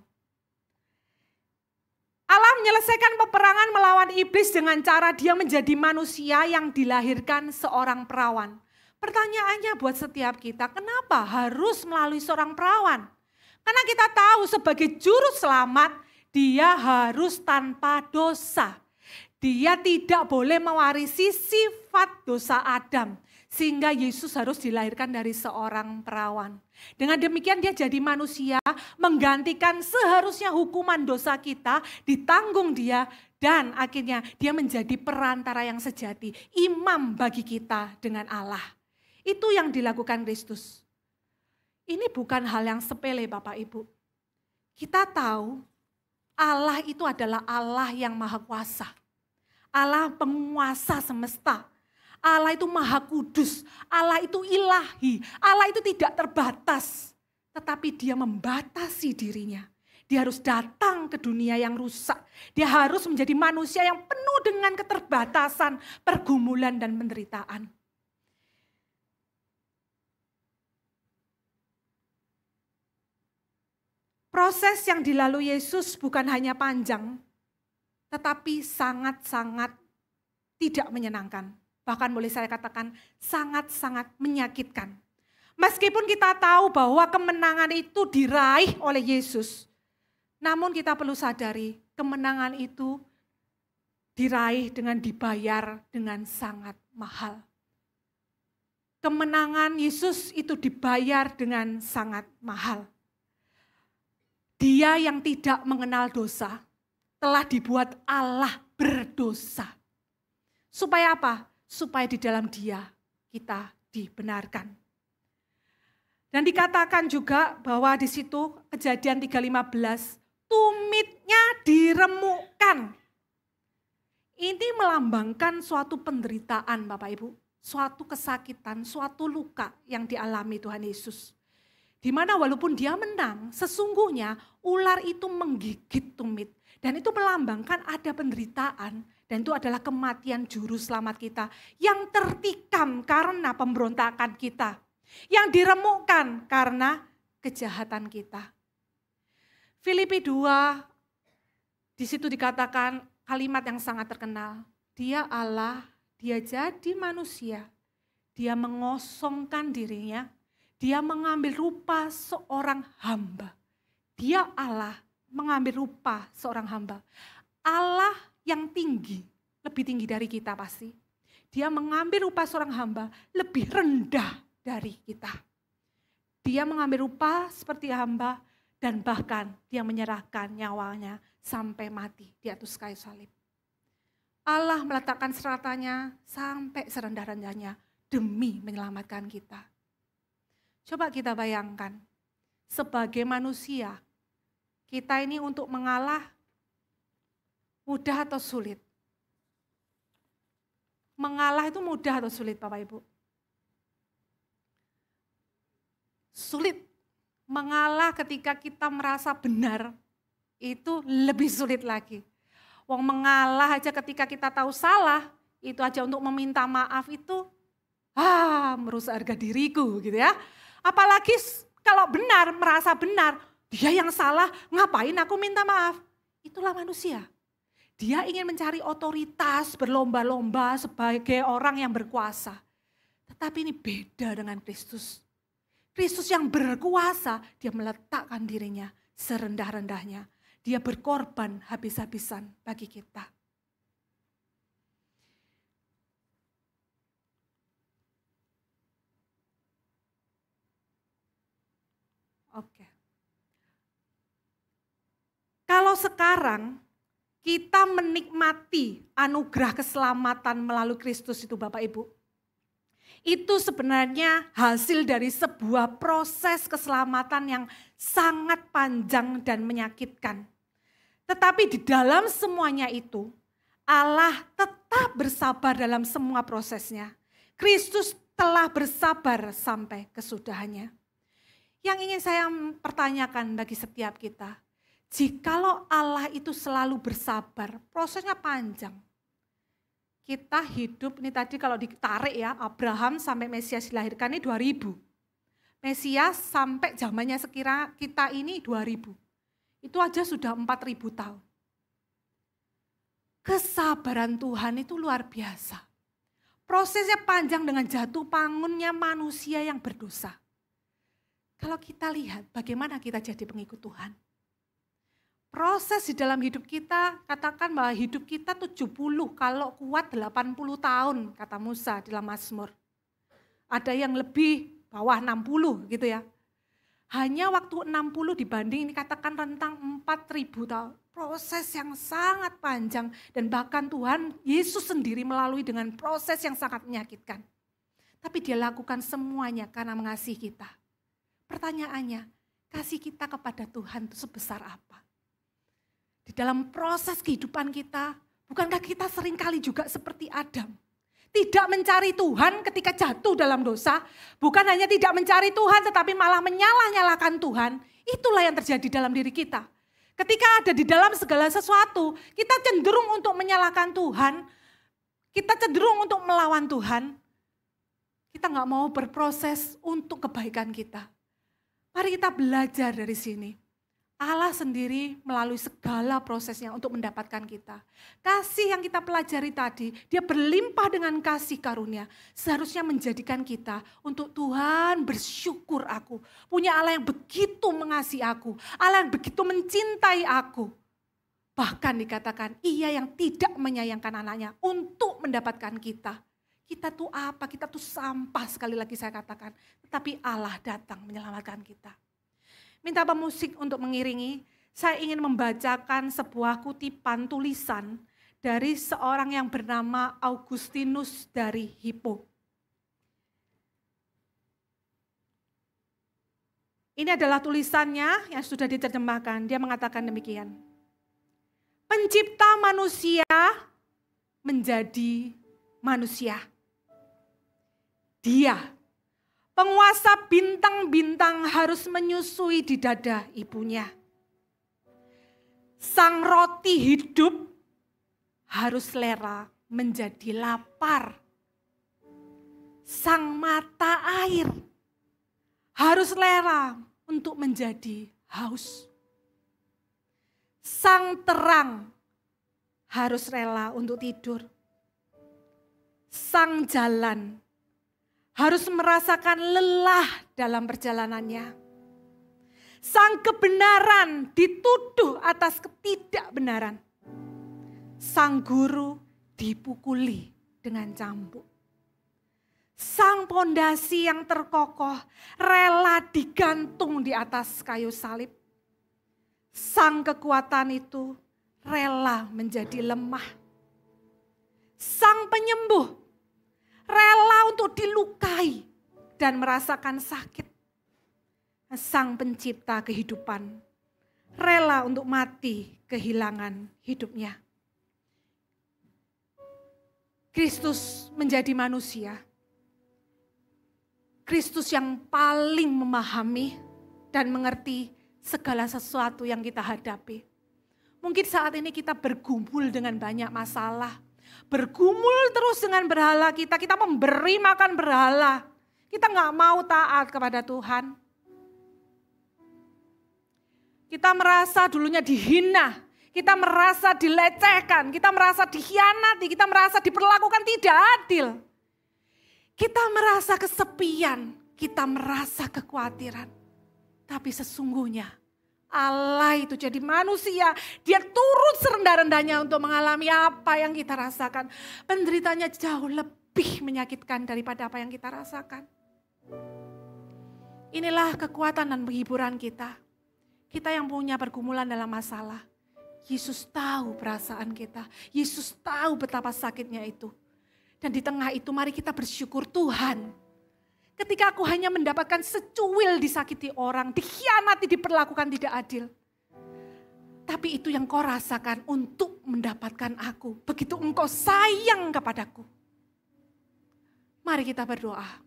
Allah menyelesaikan peperangan melawan iblis dengan cara dia menjadi manusia yang dilahirkan seorang perawan. Pertanyaannya buat setiap kita, kenapa harus melalui seorang perawan? Karena kita tahu sebagai juru selamat, dia harus tanpa dosa. Dia tidak boleh mewarisi sifat dosa Adam. Sehingga Yesus harus dilahirkan dari seorang perawan. Dengan demikian dia jadi manusia, menggantikan seharusnya hukuman dosa kita, ditanggung dia. Dan akhirnya dia menjadi perantara yang sejati, imam bagi kita dengan Allah. Itu yang dilakukan Kristus. Ini bukan hal yang sepele Bapak Ibu. Kita tahu Allah itu adalah Allah yang maha kuasa. Allah penguasa semesta. Allah itu maha kudus. Allah itu ilahi. Allah itu tidak terbatas. Tetapi dia membatasi dirinya. Dia harus datang ke dunia yang rusak. Dia harus menjadi manusia yang penuh dengan keterbatasan, pergumulan dan penderitaan. Proses yang dilalui Yesus bukan hanya panjang, tetapi sangat-sangat tidak menyenangkan. Bahkan boleh saya katakan sangat-sangat menyakitkan. Meskipun kita tahu bahwa kemenangan itu diraih oleh Yesus, namun kita perlu sadari kemenangan itu diraih dengan dibayar dengan sangat mahal. Kemenangan Yesus itu dibayar dengan sangat mahal. Dia yang tidak mengenal dosa telah dibuat Allah berdosa. Supaya apa? Supaya di dalam Dia kita dibenarkan. Dan dikatakan juga bahwa di situ Kejadian 3:15, tumitnya diremukkan. Ini melambangkan suatu penderitaan Bapak Ibu, suatu kesakitan, suatu luka yang dialami Tuhan Yesus. Di mana walaupun dia menang, sesungguhnya ular itu menggigit tumit. Dan itu melambangkan ada penderitaan. Dan itu adalah kematian juru selamat kita yang tertikam karena pemberontakan kita. Yang diremukkan karena kejahatan kita. Filipi 2, di situ dikatakan kalimat yang sangat terkenal. Dia Allah, dia jadi manusia. Dia mengosongkan dirinya. Dia mengambil rupa seorang hamba. Dia Allah mengambil rupa seorang hamba. Allah yang tinggi, lebih tinggi dari kita pasti. Dia mengambil rupa seorang hamba lebih rendah dari kita. Dia mengambil rupa seperti hamba dan bahkan dia menyerahkan nyawanya sampai mati di atas kayu salib. Allah meletakkan seratannya sampai serendah-rendahnya demi menyelamatkan kita. Coba kita bayangkan, sebagai manusia, kita ini untuk mengalah mudah atau sulit? Mengalah itu mudah atau sulit Bapak Ibu? Sulit. Mengalah ketika kita merasa benar, itu lebih sulit lagi. Wong mengalah aja ketika kita tahu salah, itu aja untuk meminta maaf itu, merusak harga diriku gitu ya. Apalagi kalau benar, merasa benar, dia yang salah, ngapain aku minta maaf? Itulah manusia. Dia ingin mencari otoritas, berlomba-lomba sebagai orang yang berkuasa. Tetapi ini beda dengan Kristus. Kristus yang berkuasa, dia meletakkan dirinya serendah-rendahnya. Dia berkorban habis-habisan bagi kita. Oke. Kalau sekarang kita menikmati anugerah keselamatan melalui Kristus itu Bapak Ibu. Itu sebenarnya hasil dari sebuah proses keselamatan yang sangat panjang dan menyakitkan. Tetapi di dalam semuanya itu, Allah tetap bersabar dalam semua prosesnya. Kristus telah bersabar sampai kesudahannya. Yang ingin saya pertanyakan bagi setiap kita, jikalau Allah itu selalu bersabar, prosesnya panjang. Kita hidup, ini tadi kalau ditarik ya, Abraham sampai Mesias dilahirkan ini 2000. Mesias sampai zamannya sekira kita ini 2000. Itu aja sudah 4000 tahun. Kesabaran Tuhan itu luar biasa. Prosesnya panjang dengan jatuh bangunnya manusia yang berdosa. Kalau kita lihat bagaimana kita jadi pengikut Tuhan. Proses di dalam hidup kita, katakan bahwa hidup kita 70, kalau kuat 80 tahun, kata Musa di dalam Mazmur. Ada yang lebih bawah 60 gitu ya. Hanya waktu 60 dibanding ini katakan rentang 4000 tahun. Proses yang sangat panjang dan bahkan Tuhan Yesus sendiri melalui dengan proses yang sangat menyakitkan. Tapi dia lakukan semuanya karena mengasihi kita. Pertanyaannya, kasih kita kepada Tuhan itu sebesar apa? Di dalam proses kehidupan kita, bukankah kita seringkali juga seperti Adam? Tidak mencari Tuhan ketika jatuh dalam dosa, bukan hanya tidak mencari Tuhan tetapi malah menyalah-nyalahkan Tuhan. Itulah yang terjadi dalam diri kita. Ketika ada di dalam segala sesuatu, kita cenderung untuk menyalahkan Tuhan, kita cenderung untuk melawan Tuhan. Kita nggak mau berproses untuk kebaikan kita. Mari kita belajar dari sini. Allah sendiri melalui segala prosesnya untuk mendapatkan kita. Kasih yang kita pelajari tadi, dia berlimpah dengan kasih karunia. Seharusnya menjadikan kita untuk Tuhan bersyukur aku. Punya Allah yang begitu mengasihi aku. Allah yang begitu mencintai aku. Bahkan dikatakan ia yang tidak menyayangkan anaknya untuk mendapatkan kita. Kita tuh apa? Kita tuh sampah sekali lagi saya katakan. Tetapi Allah datang menyelamatkan kita. Minta pemusik untuk mengiringi, saya ingin membacakan sebuah kutipan tulisan dari seorang yang bernama Augustinus dari Hippo. Ini adalah tulisannya yang sudah diterjemahkan. Dia mengatakan demikian. Pencipta manusia menjadi manusia. Dia, penguasa bintang-bintang, harus menyusui di dada ibunya. Sang roti hidup harus rela menjadi lapar. Sang mata air harus rela untuk menjadi haus. Sang terang harus rela untuk tidur. Sang jalan harus merasakan lelah dalam perjalanannya. Sang kebenaran dituduh atas ketidakbenaran. Sang guru dipukuli dengan cambuk. Sang pondasi yang terkokoh rela digantung di atas kayu salib. Sang kekuatan itu rela menjadi lemah. Sang penyembuh rela untuk dilukai dan merasakan sakit. Sang pencipta kehidupan rela untuk mati kehilangan hidupnya. Kristus menjadi manusia. Kristus yang paling memahami dan mengerti segala sesuatu yang kita hadapi. Mungkin saat ini kita bergumul dengan banyak masalah. Bergumul terus dengan berhala kita. Kita memberi makan berhala. Kita gak mau taat kepada Tuhan. Kita merasa dulunya dihina. Kita merasa dilecehkan. Kita merasa dikhianati. Kita merasa diperlakukan tidak adil. Kita merasa kesepian, kita merasa kekhawatiran. Tapi sesungguhnya Allah itu jadi manusia. Dia turut serendah-rendahnya untuk mengalami apa yang kita rasakan. Penderitanya jauh lebih menyakitkan daripada apa yang kita rasakan. Inilah kekuatan dan penghiburan kita. Kita yang punya pergumulan dalam masalah. Yesus tahu perasaan kita. Yesus tahu betapa sakitnya itu. Dan di tengah itu mari kita bersyukur, Tuhan. Ketika aku hanya mendapatkan secuil disakiti orang, dikhianati, diperlakukan tidak adil. Tapi itu yang kau rasakan untuk mendapatkan aku. Begitu engkau sayang kepadaku. Mari kita berdoa.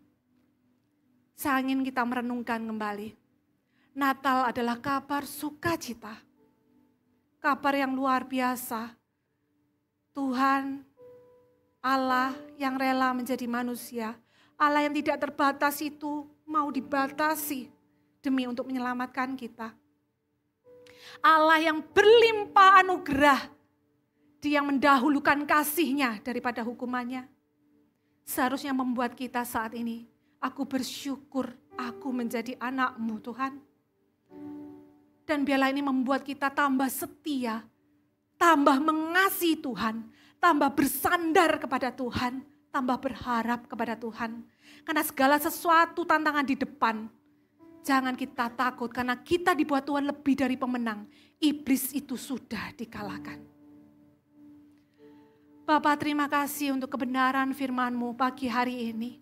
Saya ingin kita merenungkan kembali. Natal adalah kabar sukacita. Kabar yang luar biasa. Tuhan Allah yang rela menjadi manusia, Allah yang tidak terbatas itu mau dibatasi demi untuk menyelamatkan kita. Allah yang berlimpah anugerah, Dia yang mendahulukan kasih-Nya daripada hukumannya. Seharusnya membuat kita saat ini, aku bersyukur aku menjadi anak-Mu Tuhan. Dan biarlah ini membuat kita tambah setia, tambah mengasihi Tuhan, tambah bersandar kepada Tuhan, tambah berharap kepada Tuhan. Karena segala sesuatu tantangan di depan, jangan kita takut karena kita dibuat Tuhan lebih dari pemenang. Iblis itu sudah dikalahkan. Bapa, terima kasih untuk kebenaran firman-Mu pagi hari ini.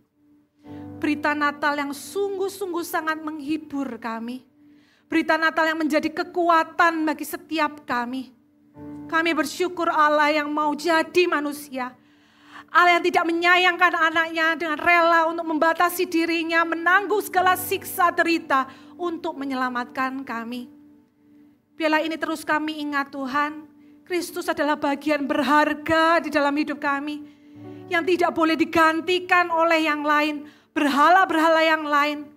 Berita Natal yang sungguh-sungguh sangat menghibur kami. Berita Natal yang menjadi kekuatan bagi setiap kami. Kami bersyukur Allah yang mau jadi manusia. Allah yang tidak menyayangkan anaknya dengan rela untuk membatasi dirinya, menanggung segala siksa derita untuk menyelamatkan kami. Biarlah ini terus kami ingat Tuhan, Kristus adalah bagian berharga di dalam hidup kami. Yang tidak boleh digantikan oleh yang lain, berhala-berhala yang lain.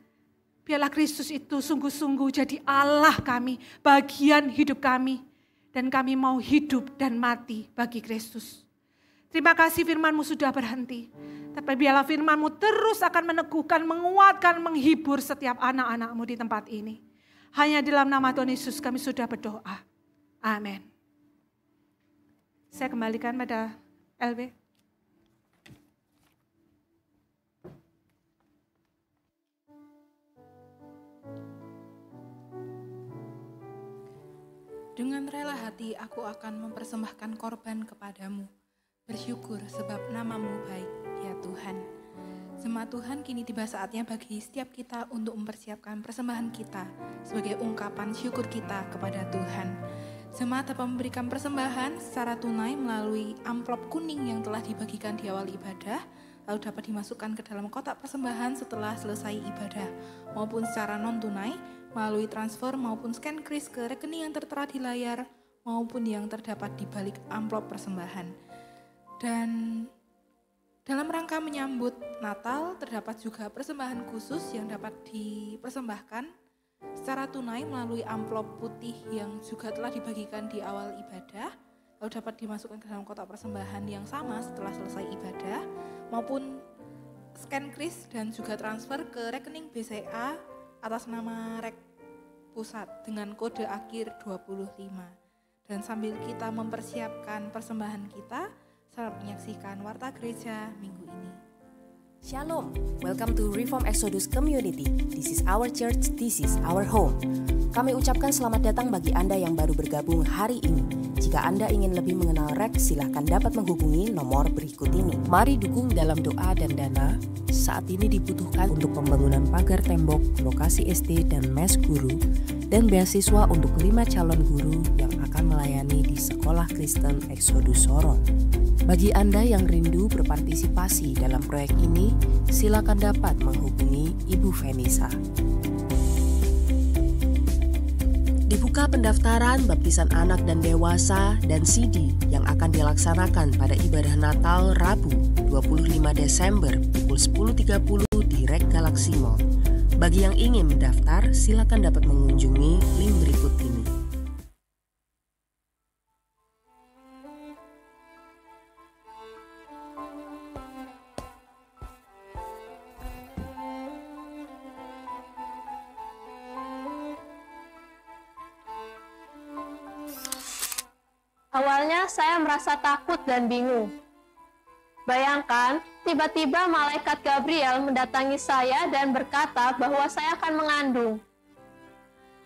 Biarlah Kristus itu sungguh-sungguh jadi Allah kami, bagian hidup kami. Dan kami mau hidup dan mati bagi Kristus. Terima kasih firman-Mu sudah berhenti. Tapi biarlah firman-Mu terus akan meneguhkan, menguatkan, menghibur setiap anak-anak-Mu di tempat ini. Hanya dalam nama Tuhan Yesus kami sudah berdoa. Amin. Saya kembalikan pada LB. Dengan rela hati aku akan mempersembahkan korban kepadamu. Bersyukur sebab nama-Mu baik, ya Tuhan. Jemaat Tuhan, kini tiba saatnya bagi setiap kita untuk mempersiapkan persembahan kita sebagai ungkapan syukur kita kepada Tuhan. Jemaat dapat memberikan persembahan secara tunai melalui amplop kuning yang telah dibagikan di awal ibadah, lalu dapat dimasukkan ke dalam kotak persembahan setelah selesai ibadah, maupun secara non-tunai melalui transfer maupun scan kris ke rekening yang tertera di layar maupun yang terdapat di balik amplop persembahan. Dan dalam rangka menyambut Natal, terdapat juga persembahan khusus yang dapat dipersembahkan secara tunai melalui amplop putih yang juga telah dibagikan di awal ibadah, lalu dapat dimasukkan ke dalam kotak persembahan yang sama setelah selesai ibadah, maupun scan kris dan juga transfer ke rekening BCA atas nama Rek Pusat dengan kode akhir 25. Dan sambil kita mempersiapkan persembahan kita, selamat menyaksikan Warta Gereja minggu ini. Shalom, welcome to Reform Exodus Community. This is our church, this is our home. Kami ucapkan selamat datang bagi Anda yang baru bergabung hari ini. Jika Anda ingin lebih mengenal REK, silahkan dapat menghubungi nomor berikut ini. Mari dukung dalam doa dan dana. Saat ini dibutuhkan untuk pembangunan pagar tembok, lokasi SD dan mes guru, dan beasiswa untuk 5 calon guru yang akan melayani di Sekolah Kristen Exodus Sorong. Bagi Anda yang rindu berpartisipasi dalam proyek ini, silakan dapat menghubungi Ibu Venisa. Dibuka pendaftaran baptisan anak dan dewasa dan CD yang akan dilaksanakan pada ibadah Natal Rabu 25 Desember pukul 10.30 di REK Galaxy Mall. Bagi yang ingin mendaftar, silakan dapat mengunjungi link berikut ini. Awalnya saya merasa takut dan bingung. Bayangkan, tiba-tiba malaikat Gabriel mendatangi saya dan berkata bahwa saya akan mengandung.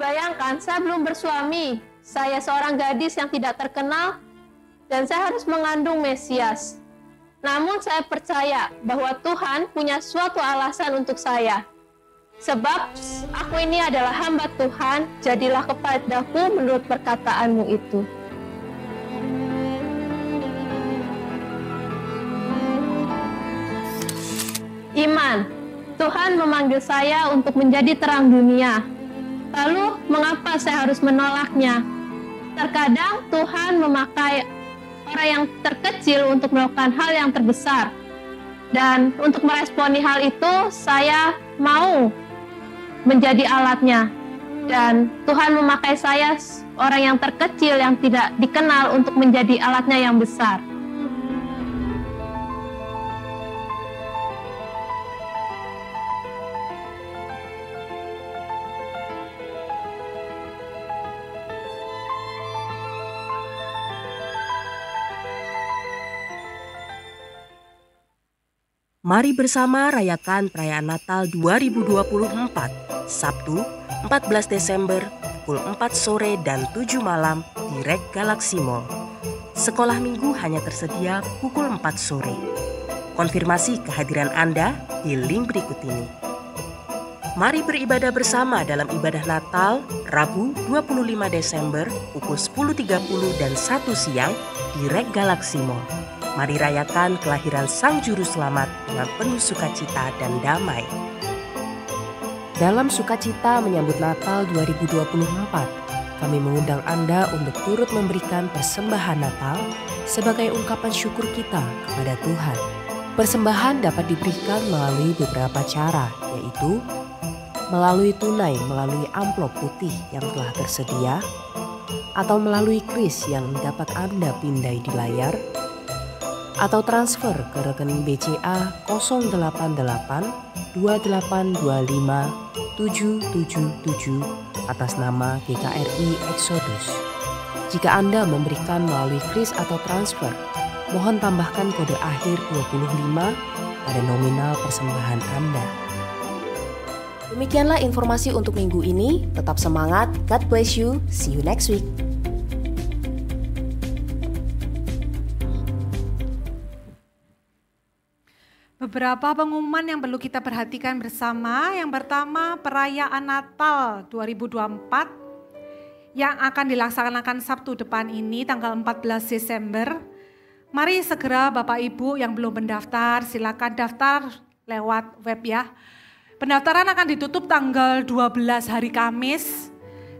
Bayangkan, saya belum bersuami, saya seorang gadis yang tidak terkenal, dan saya harus mengandung Mesias. Namun saya percaya bahwa Tuhan punya suatu alasan untuk saya. Sebab aku ini adalah hamba Tuhan, jadilah kepadaku menurut perkataanmu itu. Iman, Tuhan memanggil saya untuk menjadi terang dunia. Lalu, mengapa saya harus menolaknya? Terkadang Tuhan memakai orang yang terkecil untuk melakukan hal yang terbesar. Dan untuk meresponi hal itu, saya mau menjadi alatnya. Dan Tuhan memakai saya, orang yang terkecil yang tidak dikenal, untuk menjadi alatnya yang besar. Mari bersama rayakan perayaan Natal 2024, Sabtu 14 Desember pukul 4 sore dan 7 malam di REK Galaxy Mall. Sekolah minggu hanya tersedia pukul 4 sore. Konfirmasi kehadiran Anda di link berikut ini. Mari beribadah bersama dalam ibadah Natal Rabu 25 Desember pukul 10.30 dan 1 siang di REK Galaxy Mall. Mari rayakan kelahiran Sang Juru Selamat dengan penuh sukacita dan damai. Dalam sukacita menyambut Natal 2024, kami mengundang Anda untuk turut memberikan persembahan Natal sebagai ungkapan syukur kita kepada Tuhan. Persembahan dapat diberikan melalui beberapa cara, yaitu melalui tunai melalui amplop putih yang telah tersedia, atau melalui kris yang dapat Anda pindai di layar, atau transfer ke rekening BCA 088 2825 777 atas nama GKRI Exodus. Jika Anda memberikan melalui kris atau transfer, mohon tambahkan kode akhir 25 pada nominal persembahan Anda. Demikianlah informasi untuk minggu ini. Tetap semangat, God bless you, see you next week. beberapa pengumuman yang perlu kita perhatikan bersama. Yang pertama, perayaan Natal 2024 yang akan dilaksanakan Sabtu depan ini tanggal 14 Desember. Mari segera Bapak Ibu yang belum mendaftar, silakan daftar lewat web ya. Pendaftaran akan ditutup tanggal 12 hari Kamis.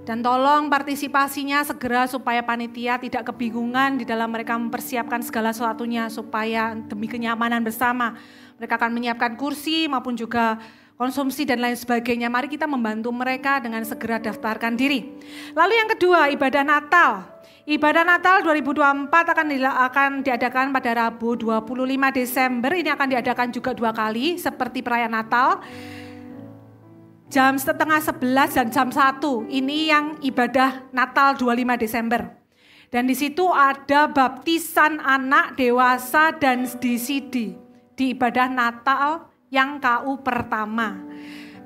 Dan tolong partisipasinya segera supaya panitia tidak kebingungan di dalam mereka mempersiapkan segala sesuatunya supaya demi kenyamanan bersama. Mereka akan menyiapkan kursi maupun juga konsumsi dan lain sebagainya. Mari kita membantu mereka dengan segera daftarkan diri. Lalu yang kedua, ibadah Natal. Ibadah Natal 2024 akan diadakan pada Rabu 25 Desember. Ini akan diadakan juga 2 kali seperti perayaan Natal. Jam 10:30 dan jam 1. Ini yang ibadah Natal 25 Desember. Dan di situ ada baptisan anak, dewasa dan DCD di ibadah Natal yang KU pertama.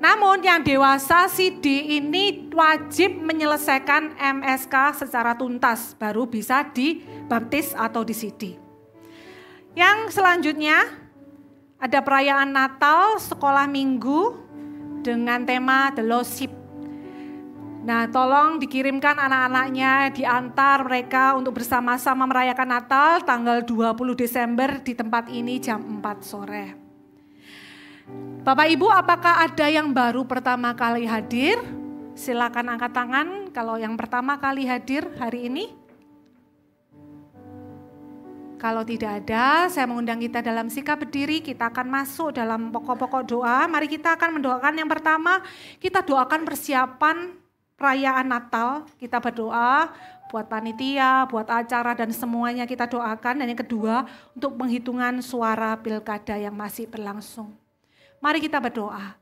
Namun yang dewasa CD ini wajib menyelesaikan MSK secara tuntas baru bisa dibaptis atau DCD. Yang selanjutnya ada perayaan Natal sekolah minggu dengan tema The Lost Sheep. Nah, tolong dikirimkan anak-anaknya, diantar mereka untuk bersama-sama merayakan Natal tanggal 20 Desember di tempat ini jam 4 sore. Bapak Ibu, apakah ada yang baru pertama kali hadir? Silakan angkat tangan kalau yang pertama kali hadir hari ini. Kalau tidak ada, saya mengundang kita dalam sikap berdiri, kita akan masuk dalam pokok-pokok doa. Mari kita akan mendoakan yang pertama, kita doakan persiapan perayaan Natal. Kita berdoa buat panitia, buat acara dan semuanya kita doakan. Dan yang kedua, untuk penghitungan suara pilkada yang masih berlangsung. Mari kita berdoa.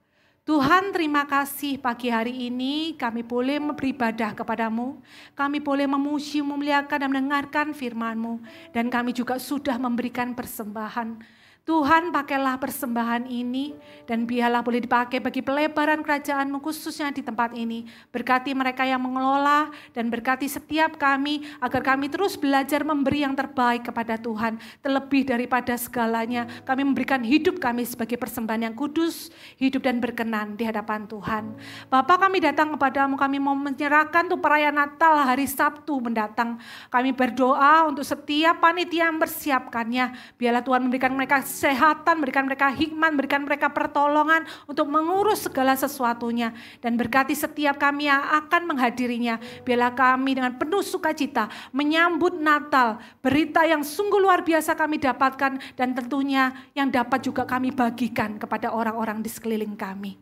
Tuhan, terima kasih pagi hari ini kami boleh beribadah kepadamu. Kami boleh memuji, memuliakan dan mendengarkan firman-Mu. Dan kami juga sudah memberikan persembahan. Tuhan, pakailah persembahan ini dan biarlah boleh dipakai bagi pelebaran kerajaan-Mu khususnya di tempat ini. Berkati mereka yang mengelola dan berkati setiap kami agar kami terus belajar memberi yang terbaik kepada Tuhan. Terlebih daripada segalanya, kami memberikan hidup kami sebagai persembahan yang kudus, hidup dan berkenan di hadapan Tuhan. Bapa, kami datang kepadamu, kami mau menyerahkan tuh perayaan Natal hari Sabtu mendatang. Kami berdoa untuk setiap panitia yang mempersiapkannya. Biarlah Tuhan memberikan mereka kesehatan, berikan mereka hikmat, berikan mereka pertolongan untuk mengurus segala sesuatunya. Dan berkati setiap kami yang akan menghadirinya. Biarlah kami dengan penuh sukacita menyambut Natal. Berita yang sungguh luar biasa kami dapatkan dan tentunya yang dapat juga kami bagikan kepada orang-orang di sekeliling kami.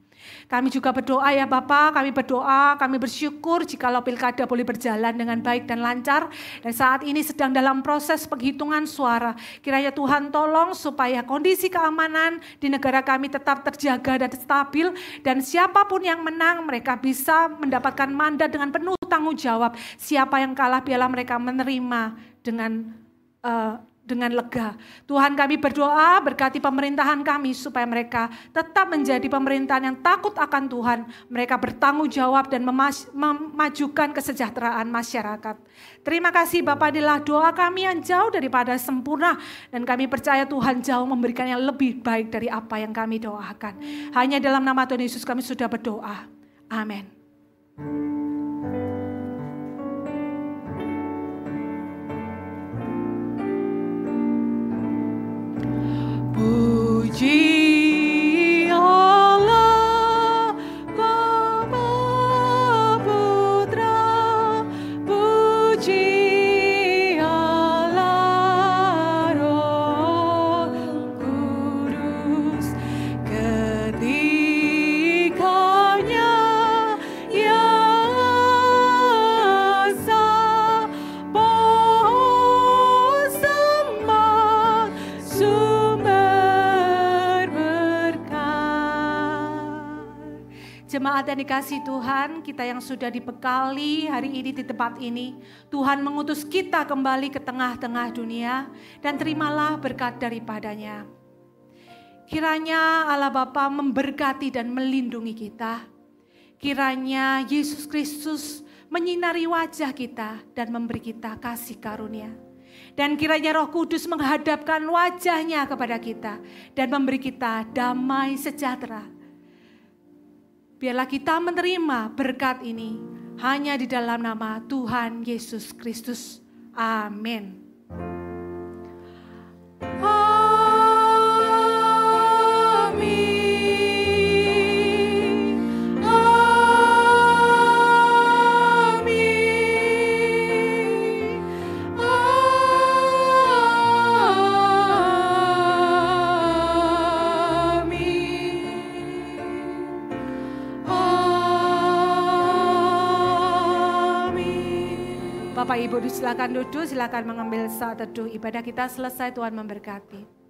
Kami juga berdoa ya Bapak, kami berdoa, kami bersyukur jikalau pilkada boleh berjalan dengan baik dan lancar. Dan saat ini sedang dalam proses penghitungan suara. Kiranya Tuhan tolong supaya kondisi keamanan di negara kami tetap terjaga dan stabil. Dan siapapun yang menang mereka bisa mendapatkan mandat dengan penuh tanggung jawab. Siapa yang kalah biarlah mereka menerima dengan lega. Tuhan, kami berdoa berkati pemerintahan kami supaya mereka tetap menjadi pemerintahan yang takut akan Tuhan. Mereka bertanggung jawab dan memajukan kesejahteraan masyarakat. Terima kasih Bapak, inilah doa kami yang jauh daripada sempurna. Dan kami percaya Tuhan jauh memberikan yang lebih baik dari apa yang kami doakan. Hanya dalam nama Tuhan Yesus kami sudah berdoa. Amin. Puji Allah, Bapa Putra, puji Allah Roh Kudus, ketiganya yang esa, pohon sembah, jemaat yang dikasih Tuhan, kita yang sudah dibekali hari ini di tempat ini, Tuhan mengutus kita kembali ke tengah-tengah dunia dan terimalah berkat daripadanya. Kiranya Allah Bapa memberkati dan melindungi kita. Kiranya Yesus Kristus menyinari wajah kita dan memberi kita kasih karunia. Dan kiranya Roh Kudus menghadapkan wajahnya kepada kita dan memberi kita damai sejahtera. Biarlah kita menerima berkat ini hanya di dalam nama Tuhan Yesus Kristus. Amin. Bapak Ibu silakan duduk, silakan mengambil saat teduh. Ibadah kita selesai, Tuhan memberkati.